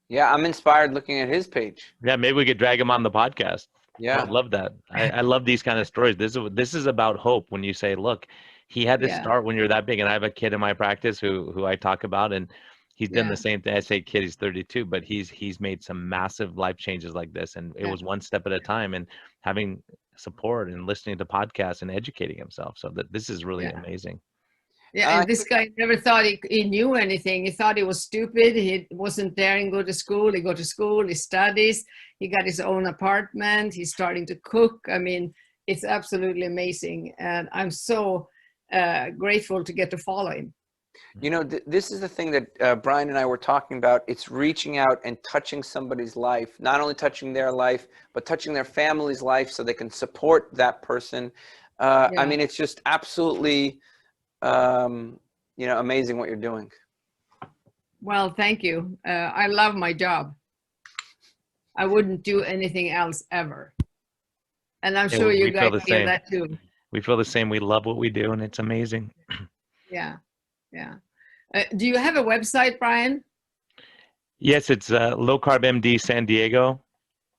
Yeah, I'm inspired looking at his page.
Yeah, maybe we could drag him on the podcast.
Yeah.
I'd love that. I love these kind of stories. This is about hope. When you say, look, he had to start when you're that big. And I have a kid in my practice who I talk about, and he's done the same thing. I say kid, he's 32, but he's made some massive life changes like this. And it was one step at a time, and having support and listening to podcasts and educating himself. So that this is really amazing.
Yeah, and this guy never thought he knew anything. He thought he was stupid. He wasn't daring to go to school. He go to school, he studies, he got his own apartment, he's starting to cook. I mean, it's absolutely amazing. And I'm so grateful to get to follow him.
You know, this is the thing that Brian and I were talking about. It's reaching out and touching somebody's life, not only touching their life, but touching their family's life so they can support that person. I mean, it's just absolutely, you know, amazing what you're doing.
Well, thank you. I love my job. I wouldn't do anything else ever. And I'm sure you guys feel that too.
We feel the same. We love what we do, and it's amazing.
Yeah. Yeah. Do you have a website, Brian?
Yes, it's Low Carb MD San Diego.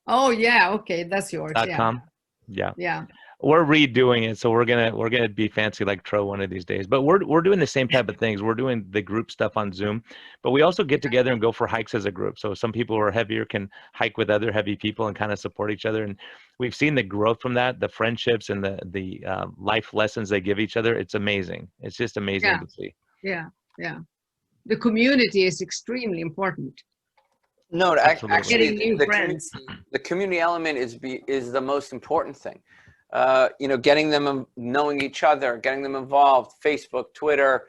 Oh yeah, okay, that's yours.
.com. Yeah.
Yeah.
We're redoing it, so we're gonna be fancy like Tro one of these days. But we're doing the same type of things. We're doing the group stuff on Zoom, but we also get together and go for hikes as a group. So some people who are heavier can hike with other heavy people and kind of support each other. And we've seen the growth from that, the friendships and the life lessons they give each other. It's amazing. It's just amazing to see.
Yeah, yeah. The community is extremely important.
No, actually,
the
community element is the most important thing. You know, getting them knowing each other, getting them involved, Facebook, Twitter,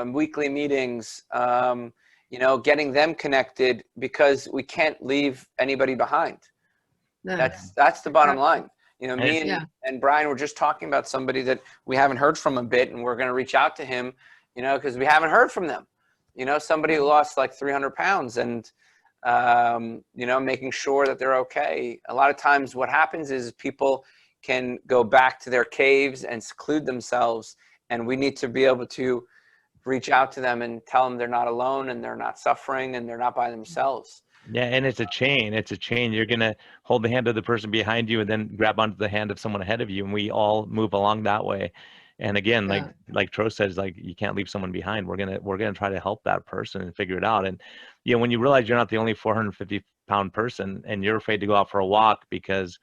weekly meetings, you know, getting them connected, because we can't leave anybody behind. No. That's the bottom line. You know, me and Brian were just talking about somebody that we haven't heard from a bit, and we're going to reach out to him, you know, because we haven't heard from them. You know, somebody who lost like 300 pounds and, you know, making sure that they're okay. A lot of times what happens is people can go back to their caves and seclude themselves, and we need to be able to reach out to them and tell them they're not alone and they're not suffering and they're not by themselves.
Yeah, and it's a chain. It's a chain. You're gonna hold the hand of the person behind you and then grab onto the hand of someone ahead of you, and we all move along that way. And again,
Yeah.
like Tro says, like you can't leave someone behind. We're gonna try to help that person and figure it out. And when you realize you're not the only 450-pound person and you're afraid to go out for a walk because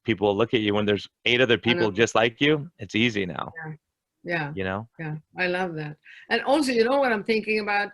people will look at you when there's 8 other people just like you, it's easy now.
Yeah.
Yeah.
I love that. And also, you know what I'm thinking about?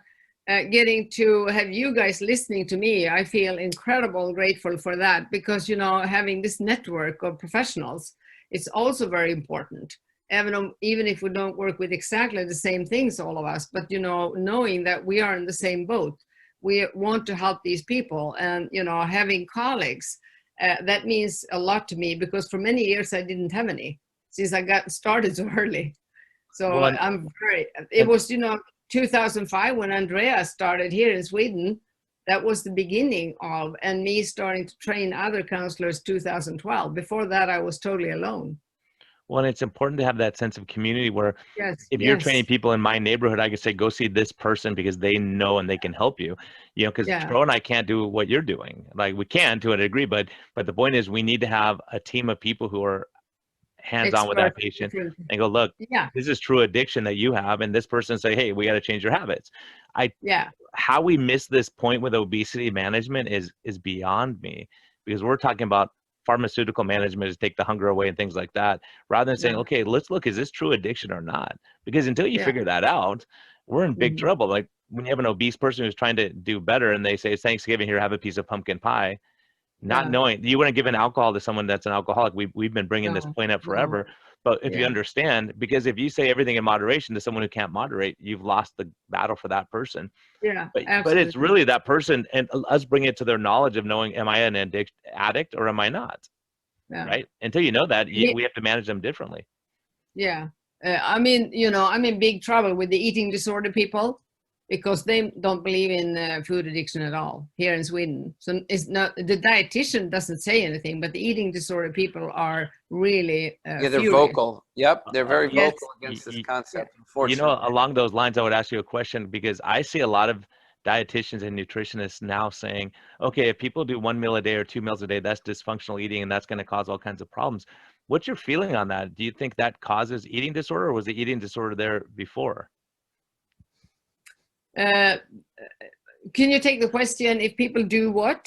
Getting to have you guys listening to me. I feel incredible grateful for that, because having this network of professionals, it's also very important. Even if we don't work with exactly the same things, all of us, but knowing that we are in the same boat, we want to help these people, and having colleagues, that means a lot to me, because for many years I didn't have any since I got started so early. So it was 2005 when Andrea started here in Sweden. That was the beginning of, and me starting to train other counselors 2012. Before that, I was totally alone.
Well, and it's important to have that sense of community where if you're training people in my neighborhood, I could say, go see this person because they know and they can help you, because Tro and I can't do what you're doing. Like we can to a degree, but the point is we need to have a team of people who are hands-on with that patient and go, look, this is true addiction that you have. And this person say, hey, we got to change your habits. How we miss this point with obesity management is beyond me, because we're talking about pharmaceutical management is take the hunger away and things like that, rather than saying, okay, let's look, is this true addiction or not? Because until you figure that out, we're in big trouble. Like when you have an obese person who's trying to do better and they say, it's Thanksgiving, here, have a piece of pumpkin pie. Not knowing, you wouldn't give an alcohol to someone that's an alcoholic. We've been bringing this point up forever. But if you understand, because if you say everything in moderation to someone who can't moderate, you've lost the battle for that person. But it's really that person and us bringing it to their knowledge of knowing, am I an addict or am I not? Right? Until you know that, we have to manage them differently.
I'm in big trouble with the eating disorder people, because they don't believe in food addiction at all here in Sweden. So it's not, the dietitian doesn't say anything, but the eating disorder people are really
they're
furious.
vocal. Yep, they're very vocal against this concept. Unfortunately,
along those lines, I would ask you a question, because I see a lot of dietitians and nutritionists now saying, okay, if people do 1 meal a day or 2 meals a day, that's dysfunctional eating and that's going to cause all kinds of problems. What's your feeling on that? Do you think that causes eating disorder, or was the eating disorder there before?
Can you take the question, if people do what?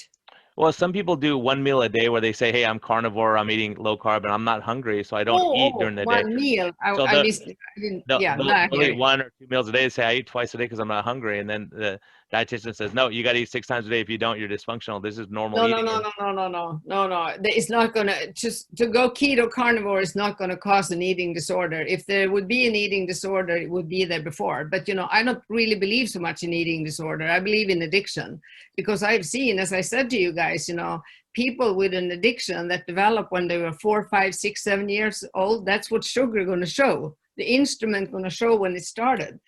Well, some people do 1 meal a day where they say, hey, I'm carnivore, I'm eating low carb, and I'm not hungry, so I don't eat during the day.
1 meal. I missed it. I didn't,
they'll eat 1 or 2 meals a day. They say, I eat twice a day because I'm not hungry. And then the dietitian says, no, you got to eat 6 times a day. If you don't, you're dysfunctional. This is normal eating.
No. It's not going to, just to go keto carnivore is not going to cause an eating disorder. If there would be an eating disorder, it would be there before. But, I don't really believe so much in eating disorder. I believe in addiction, because I've seen, as I said to you guys, people with an addiction that develop when they were 4, 5, 6, 7 years old, that's what sugar going to show. The instrument going to show when it started.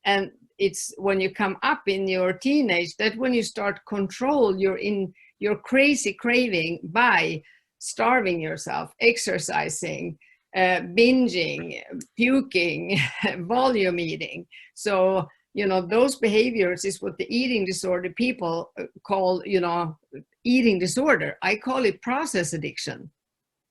And it's when you come up in your teenage, that when you start control your crazy craving by starving yourself, exercising, binging, puking, volume eating. So, those behaviors is what the eating disorder people call, eating disorder. I call it process addiction.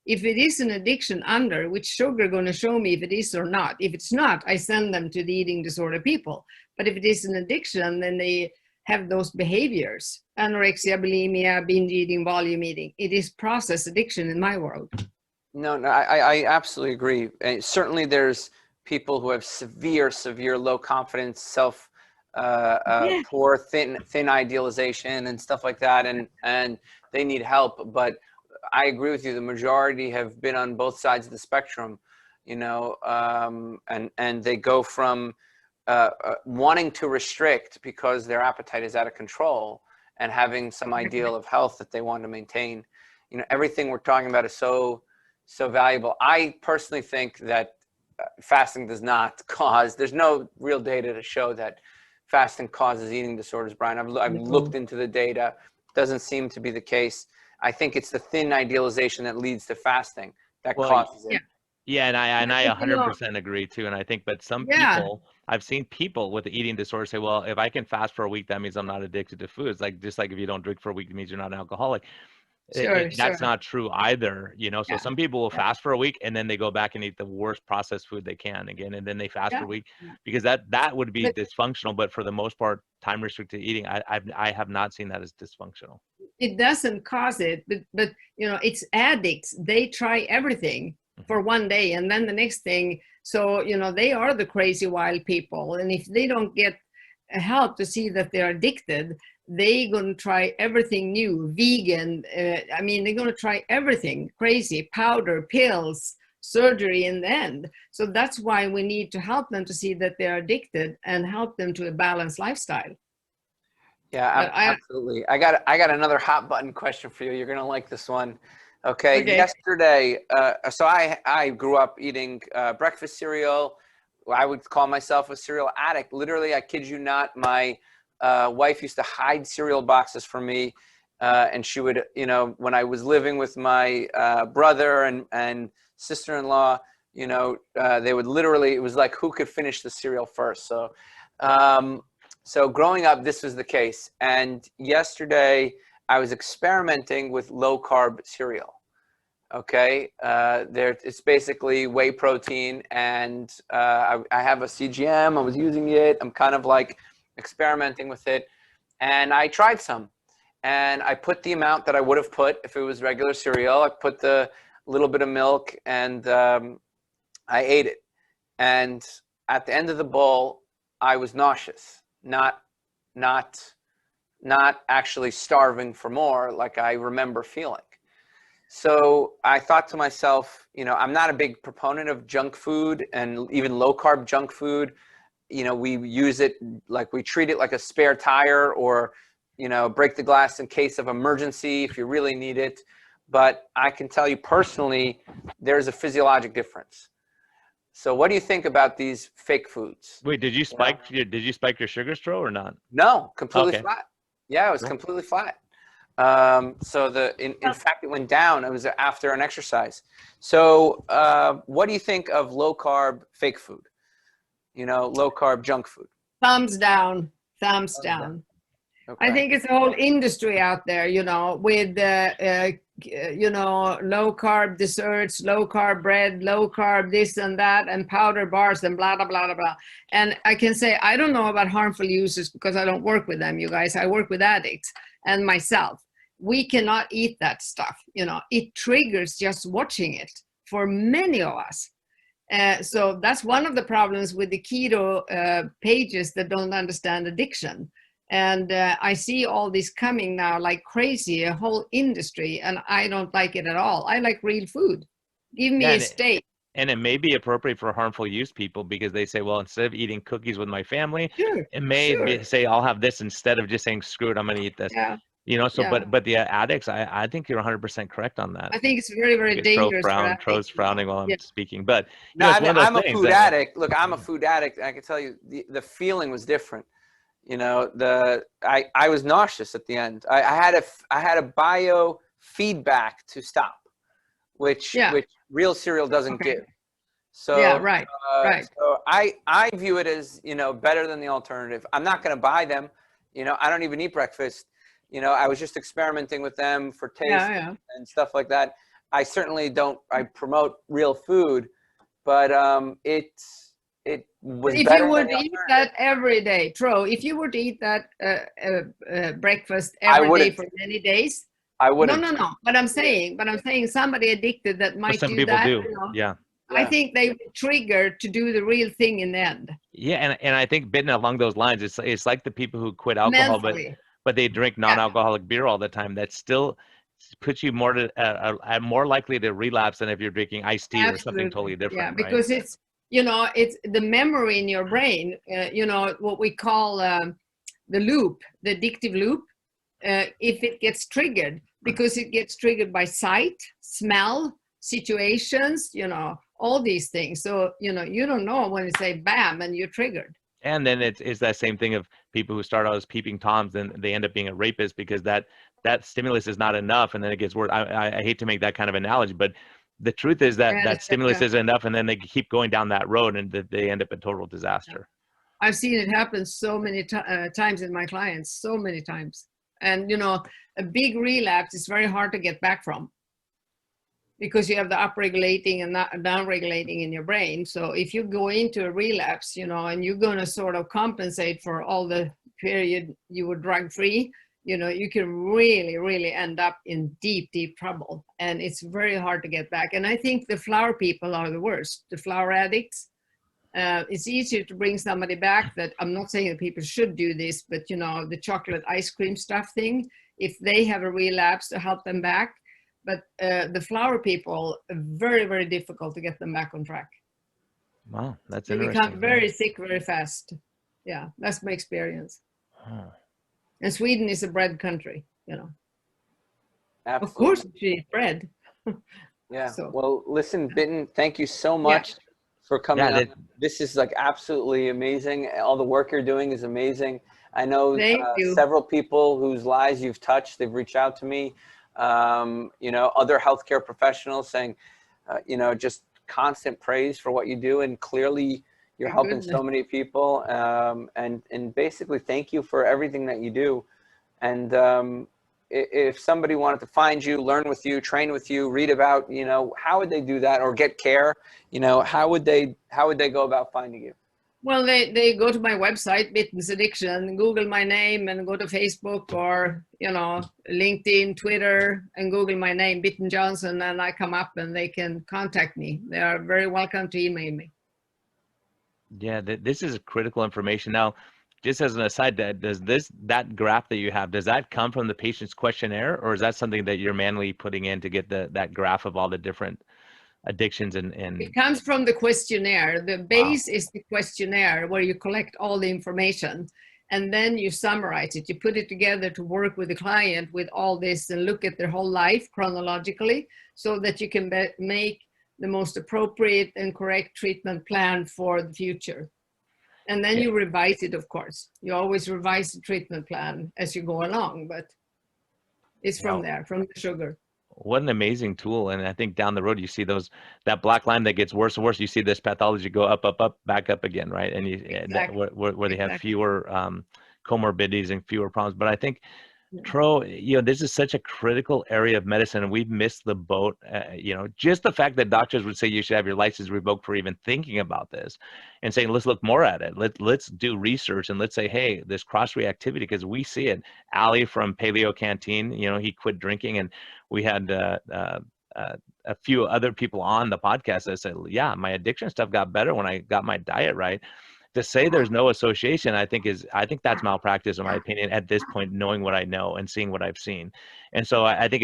If it is an addiction under, which sugar going to show me if it is or not. If it's not, I send them to the eating disorder people. But if it is an addiction, then they have those behaviors: anorexia, bulimia, binge eating, volume eating. It is process addiction in my world.
No, I absolutely agree. And certainly there's people who have severe low confidence, poor, thin idealization and stuff like that. And they need help. But I agree with you. The majority have been on both sides of the spectrum, and they go from wanting to restrict because their appetite is out of control, and having some ideal of health that they want to maintain. Everything we're talking about is so valuable. I personally think that fasting does not cause, there's no real data to show that fasting causes eating disorders, Brian. I've looked into the data. Doesn't seem to be the case. I think it's the thin idealization that leads to fasting that causes it.
Yeah, and I
You know,
100% agree too. And I think, but some
yeah,
people, I've seen people with the eating disorder say, well, if I can fast for a week, that means I'm not addicted to food. It's like, just like if you don't drink for a week, it means you're not an alcoholic.
sure,
That's
sure.
not true either, you know. So
Yeah,
some people will
yeah,
fast for a week and then they go back and eat the worst processed food they can again, and then they fast for
yeah,
a week
yeah.
because that would be
But
dysfunctional. But for the most part, time restricted eating, I have not seen that as dysfunctional.
it doesn't cause it. But you know, it's addicts. They try everything
Mhm.
for one day, and then the next thing. So you know, they are the crazy wild people, and if they don't get help to see that they're addicted, they're going to try everything new, vegan. I mean, they're going to try everything crazy, powder, pills, surgery in the end. So that's why we need to help them to see that they're addicted and help them to a balanced lifestyle.
Yeah,
But I,
absolutely. I got another hot button question for you. You're gonna like this one. Okay.
okay,
Yesterday, so I grew up eating breakfast cereal. I would call myself a cereal addict. Literally, I kid you not. My wife used to hide cereal boxes from me, and she would, you know, when I was living with my brother and sister-in-law, you know, they would literally. It was like who could finish the cereal first. Um, so growing up, this was the case. And yesterday, I was experimenting with low carb cereal. Okay, it's basically whey protein, and I have a CGM. I was using it. I'm kind of like experimenting with it, and I tried some, and I put the amount that I would have put if it was regular cereal. I put the little bit of milk, and I ate it. And at the end of the bowl, I was nauseous. Not not actually starving for more like I remember feeling. So I thought to myself, you know, I'm not a big proponent of junk food and even low carb junk food. You know, we use it like we treat it like a spare tire, or, you know, break the glass in case of emergency if you really need it. But I can tell you personally, there's a physiologic difference. So what do you think about these fake foods?
Wait, did you
You know?
spike your sugar stroke or not?
No, completely
Okay.
flat. Yeah, it was
Cool.
completely flat. So in fact, it went down. It was after an exercise. So what do you think of low carb fake food? You know, low carb junk food.
thumbs down, thumbs down. I
Okay.
think it's a whole industry out there, you know, with you know, low carb desserts, low carb bread, low carb this and that, and powder bars and blah blah blah blah blah. And I can say I don't know about harmful users because I don't work with them, you guys. I work with addicts and myself. We cannot eat that stuff, you know. It triggers just watching it for many of us. So that's one of the problems with the keto pages that don't understand addiction. And I see all this coming now like crazy, a whole industry, and I don't like it at all. I like real food. Give me
Yeah,
a steak.
and it may be appropriate for harmful use people because they say, well, instead of eating cookies with my family,
Sure,
it may
sure.
say I'll have this instead of just saying, screw it, I'm going to eat this.
Yeah,
You know, so
yeah.
but the addicts, I think you're 100% correct on that.
I think it's very, very
Okay,
dangerous for addicts.
Tro's frowning while I'm
Yeah,
speaking, but you
No,
know,
I
it's
mean,
one of
I'm a
those things
food
that
addict. Look, I'm a food addict, and I can tell you the feeling was different. You know, I was nauseous at the end. I had a bio feedback to stop, which
yeah,
real cereal doesn't
okay.
give.
Yeah,
So
right, right.
so I view it as, you know, better than the alternative. I'm not going to buy them. You know, I don't even eat breakfast. You know, I was just experimenting with them for taste
Yeah, yeah.
and stuff like that. I certainly don't. I promote real food, but it was
If you
better than
would
the
eat
alternative.
that every day, Tro, if you were to eat that breakfast
I
every day
wouldn't.
for many days,
I
no,
wouldn't.
no, no. But I'm saying somebody addicted that
but
might
some
do
people
that,
do.
you know,
Yeah.
I
Yeah.
think they would trigger to do the real thing in the end.
Yeah, and I think bitten along those lines, it's like the people who quit alcohol,
Mentally.
but they drink
Yeah,
non-alcoholic beer all the time. That still puts you more likely to relapse than if you're drinking iced tea or something totally
absolutely. Yeah,
different, right?
because it's, you know, it's the memory in your brain, you know, what we call the loop, the addictive loop, if it gets triggered, because it gets triggered by sight, smell, situations, you know, all these things. So, you know, you don't know when you say bam and you're triggered.
And then it's that same thing of people who start out as peeping toms, then they end up being a rapist because that stimulus is not enough, and then it gets worse. I hate to make that kind of analogy, but the truth is that
Yeah,
that stimulus isn't enough, and then they keep going down that road, and they end up in total disaster.
I've seen it happen so many times in my clients, so many times. And, you know, a big relapse is very hard to get back from because you have the upregulating and downregulating in your brain. So if you go into a relapse, you know, and you're going to sort of compensate for all the period you were drug free, you know, you can really, really end up in deep, deep trouble. And it's very hard to get back. And I think the flour people are the worst, the flour addicts. It's easier to bring somebody back. That I'm not saying that people should do this, but you know, the chocolate ice cream stuff thing, if they have a relapse, to help them back. But the flour people, very, very difficult to get them back on track.
Wow, that's
they
interesting.
become very sick very fast. Yeah, that's my experience.
Huh.
And Sweden is a bread country, you know.
Absolutely.
Of course, we eat bread.
Yeah.
So.
Well, listen, Bitten, thank you so much for coming on. This is like absolutely amazing. All the work you're doing is amazing. I know several people whose lives you've touched. They've reached out to me. You know, other healthcare professionals saying, you know, just constant praise for what you do, and clearly you're helping so many people. And basically, thank you for everything that you do. And if somebody wanted to find you, learn with you, train with you, read about, you know, how would they do that, or get care? You know, how would they go about finding you?
Well, they go to my website, Bitten's Addiction, Google my name, and go to Facebook or, you know, LinkedIn, Twitter, and Google my name, Bitten Jonsson, and I come up and they can contact me. They are very welcome to email me.
Yeah, this is critical information. Now, just as an aside, that graph that you have, does that come from the patient's questionnaire, or is that something that you're manually putting in to get that graph of all the different addictions? And
it comes from the questionnaire. The base is the questionnaire where you collect all the information, and then you summarize it. You put it together to work with the client with all this and look at their whole life chronologically, so that you can make the most appropriate and correct treatment plan for the future. And then you revise it, of course. You always revise the treatment plan as you go along, but it's from there, from the sugar.
What an amazing tool. And I think down the road, you see that black line that gets worse and worse. You see this pathology go up, up, up, back up again, right? And where they have fewer comorbidities and fewer problems. But I think, Tro, you know, this is such a critical area of medicine, and we've missed the boat. You know, just the fact that doctors would say you should have your license revoked for even thinking about this, and saying, let's look more at it. Let's do research, and let's say, hey, this cross reactivity, because we see it. Ali from Paleo Canteen, you know, he quit drinking, and we had a few other people on the podcast that said, yeah, my addiction stuff got better when I got my diet right. To say there's no association, I think that's malpractice, in my opinion, at this point, knowing what I know and seeing what I've seen. And so I think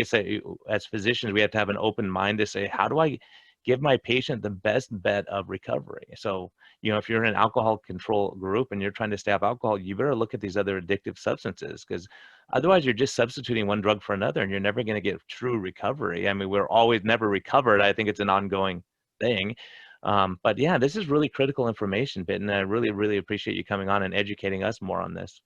as physicians, we have to have an open mind to say, how do I give my patient the best bet of recovery? So, you know, if you're in an alcohol control group and you're trying to stay off alcohol, you better look at these other addictive substances, because otherwise you're just substituting one drug for another, and you're never going to get true recovery. I mean, we're always never recovered. I think it's an ongoing thing. But yeah, this is really critical information, Bitten. I really, really appreciate you coming on and educating us more on this.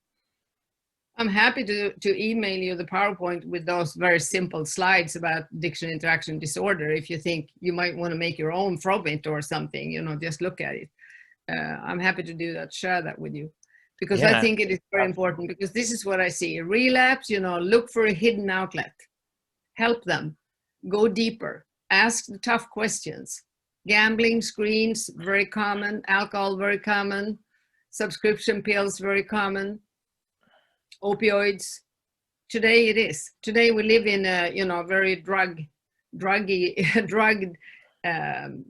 I'm happy to email you the PowerPoint with those very simple slides about addiction interaction disorder. If you think you might want to make your own from it or something, you know, just look at it. I'm happy to do that, share that with you, because I think it is very important, because this is what I see. Relapse, you know, look for a hidden outlet, help them, go deeper, ask the tough questions. Gambling, screens, very common. Alcohol, very common. Subscription pills, very common. Opioids. Today it is. Today we live in a, you know, very drugged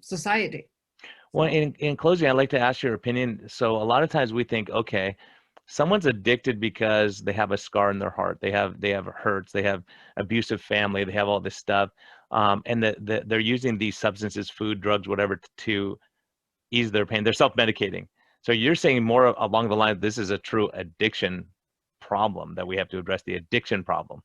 society.
Well, in closing, I'd like to ask your opinion. So a lot of times we think, okay, someone's addicted because they have a scar in their heart. They have hurts. They have abusive family. They have all this stuff. And they're using these substances, food, drugs, whatever, to ease their pain. They're self-medicating. So you're saying more along the line, this is a true addiction problem, that we have to address the addiction problem.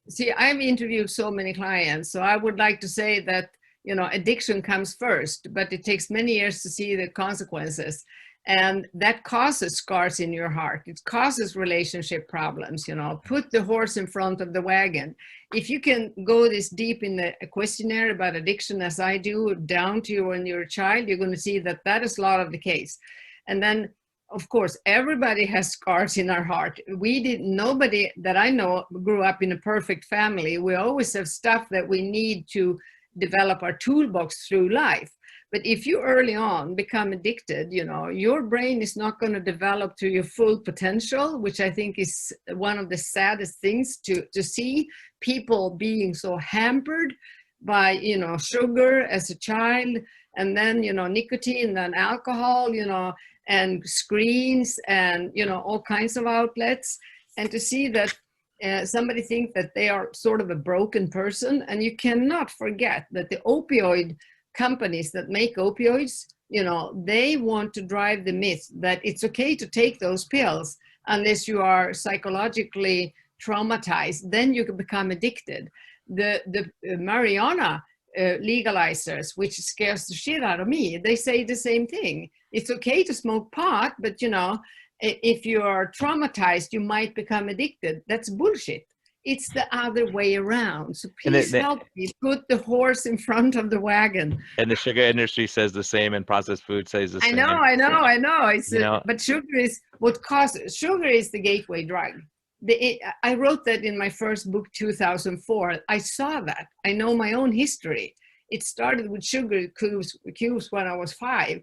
See, I've interviewed so many clients, so I would like to say that, you know, addiction comes first, but it takes many years to see the consequences. And that causes scars in your heart. It causes relationship problems, Put the horse in front of the wagon. If you can go this deep in the questionnaire about addiction as I do, down to when you're a child, you're going to see that that is a lot of the case. And then, of course, everybody has scars in our heart. Nobody that I know grew up in a perfect family. We always have stuff that we need to develop our toolbox through life. But if you early on become addicted, your brain is not going to develop to your full potential, which I think is one of the saddest things to see people being so hampered by, sugar as a child, and then, nicotine, and then alcohol, and screens and, all kinds of outlets. And to see that somebody think that they are sort of a broken person. And you cannot forget that the opioid companies that make opioids, they want to drive the myth that it's okay to take those pills unless you are psychologically traumatized, then you can become addicted. The marijuana legalizers, which scares the shit out of me, they say the same thing. It's okay to smoke pot, but if you are traumatized, you might become addicted. That's bullshit. It's the other way around. So please help me put the horse in front of the wagon.
And the sugar industry says the same, and processed food says the same.
I know. But sugar is what causes. Sugar is the gateway drug. I wrote that in my first book, 2004. I saw that. I know my own history. It started with sugar cubes when I was 5.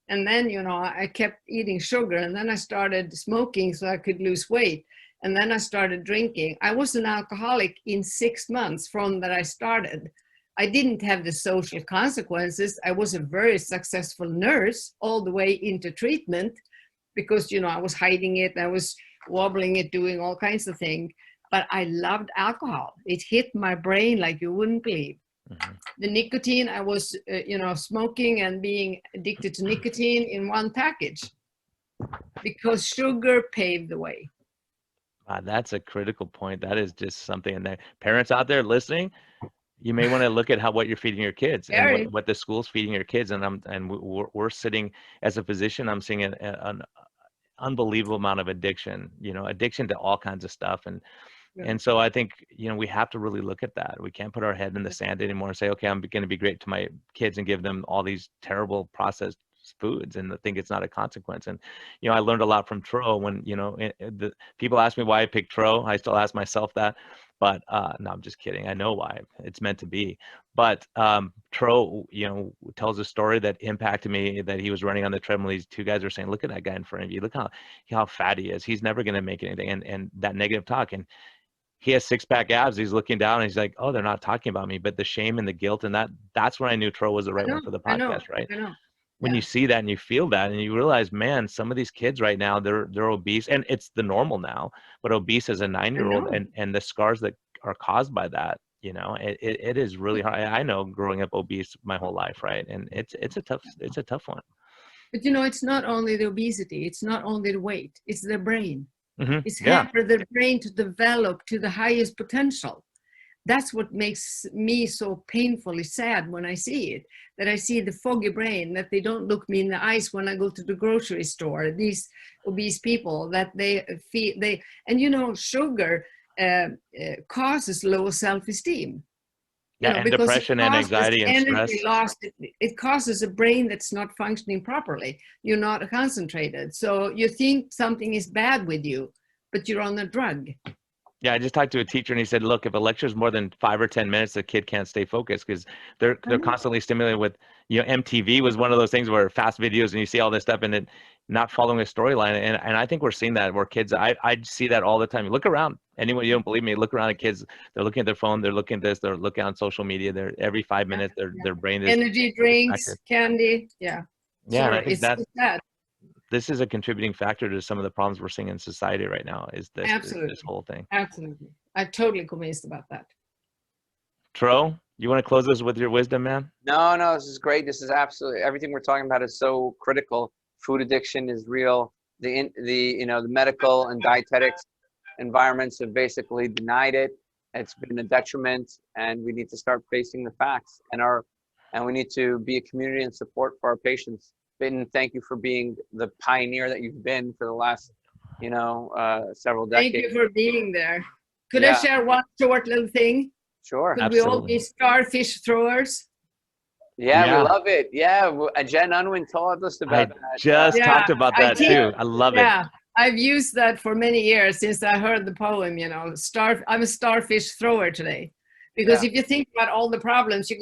And then, I kept eating sugar. And then I started smoking so I could lose weight. And then I started drinking. I was an alcoholic in 6 months from that I started. I didn't have the social consequences. I was a very successful nurse all the way into treatment because, I was hiding it. I was wobbling it, doing all kinds of things. But I loved alcohol. It hit my brain like you wouldn't believe. Mm-hmm. The nicotine, I was, smoking and being addicted to nicotine in one package because sugar paved the way.
That's a critical point. That is just something. And parents out there listening, you may want to look at what you're feeding your kids and what the school's feeding your kids. And we're sitting as a physician. I'm seeing an unbelievable amount of addiction. Addiction to all kinds of stuff. And so I think we have to really look at that. We can't put our head in the sand anymore and say, okay, I'm going to be great to my kids and give them all these terrible processed foods and think it's not a consequence. And I learned a lot from Tro when the people ask me why I picked Tro. I still ask myself that, but no, I'm just kidding. I know why. It's meant to be. But Tro tells a story that impacted me, that he was running on the treadmill. These 2 guys were saying, look at that guy in front of you, look how fat he is, he's never going to make anything. And that negative talk, and he has 6-pack abs. He's looking down and he's like, oh, they're not talking about me. But the shame and the guilt, and that's when I knew Tro was the right one for the podcast, right? I know. When you see that and you feel that and you realize, man, some of these kids right now, they're obese, and it's the normal now, but obese as a 9-year-old and the scars that are caused by that, it is really hard. I know growing up obese my whole life, right? And it's a tough one.
But it's not only the obesity, it's not only the weight, it's the brain. Mm-hmm. It's hampered the brain to develop to the highest potential. That's what makes me so painfully sad when I see it, that I see the foggy brain, that they don't look me in the eyes when I go to the grocery store, these obese people, that they feel and sugar causes low self-esteem.
And depression and anxiety and stress.
Loss. It causes a brain that's not functioning properly. You're not concentrated. So you think something is bad with you, but you're on a drug.
Yeah, I just talked to a teacher and he said, look, if a lecture is more than 5 or 10 minutes, the kid can't stay focused because they're constantly stimulated with, MTV was one of those things where fast videos and you see all this stuff and it not following a storyline. And I think we're seeing that where kids, I see that all the time. You look around, anyone, you don't believe me, look around at kids, they're looking at their phone, they're looking at this, they're looking on social media, they're every 5 minutes, their brain is
energy drinks, active. Candy. Yeah.
Yeah. And I think this is a contributing factor to some of the problems we're seeing in society right now is this whole thing.
Absolutely. I'm totally convinced about that.
Tro, you want to close this with your wisdom, man?
No, this is great. This is absolutely, everything we're talking about is so critical. Food addiction is real. The medical and dietetics environments have basically denied it. It's been a detriment, and we need to start facing the facts. And our and we need to be a community and support for our patients. Bitten, thank you for being the pioneer that you've been for the last, several decades.
Thank you for being there. Could I
Yeah.
share one short little thing?
Sure.
Could we all
Absolutely.
be starfish throwers?
Yeah,
Yeah.
we love it. Yeah, Jen Unwin told us
I
about that.
just
Yeah,
talked about
I
that
think-
too. I love it.
Yeah, I've used that for many years since I heard the poem, I'm a starfish thrower today. Because if you think about all the problems, you're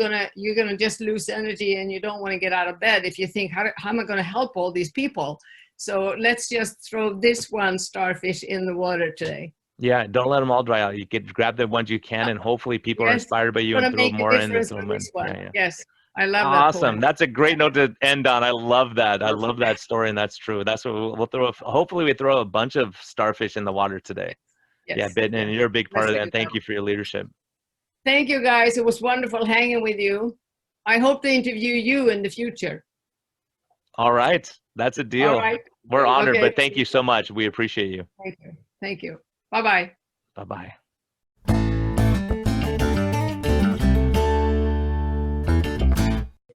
gonna just lose energy and you don't want to get out of bed if you think, how am I gonna help all these people? So let's just throw this one starfish in the water today.
Yeah, don't let them all dry out. You grab the ones you can, and hopefully people are
Yes,
inspired by you
Gonna
and throw
make a
more in.
difference
Throw
with
them in.
this one.
Yeah, yeah.
Yes, I love that
Awesome.
poem.
That's a great note to end on. I love that. I love that story, and that's true. That's what we'll throw. Hopefully, we throw a bunch of starfish in the water today.
Yes.
Yeah, Bitten, and you're a big part
Let's
of
take
that.
it
Thank
down.
you for your leadership.
Thank you, guys. It was wonderful hanging with you. I hope to interview you in the future.
All right, that's a deal.
All right.
We're honored,
Okay.
but thank you so much. We appreciate you.
Thank you. Thank you. Bye-bye.
Bye-bye.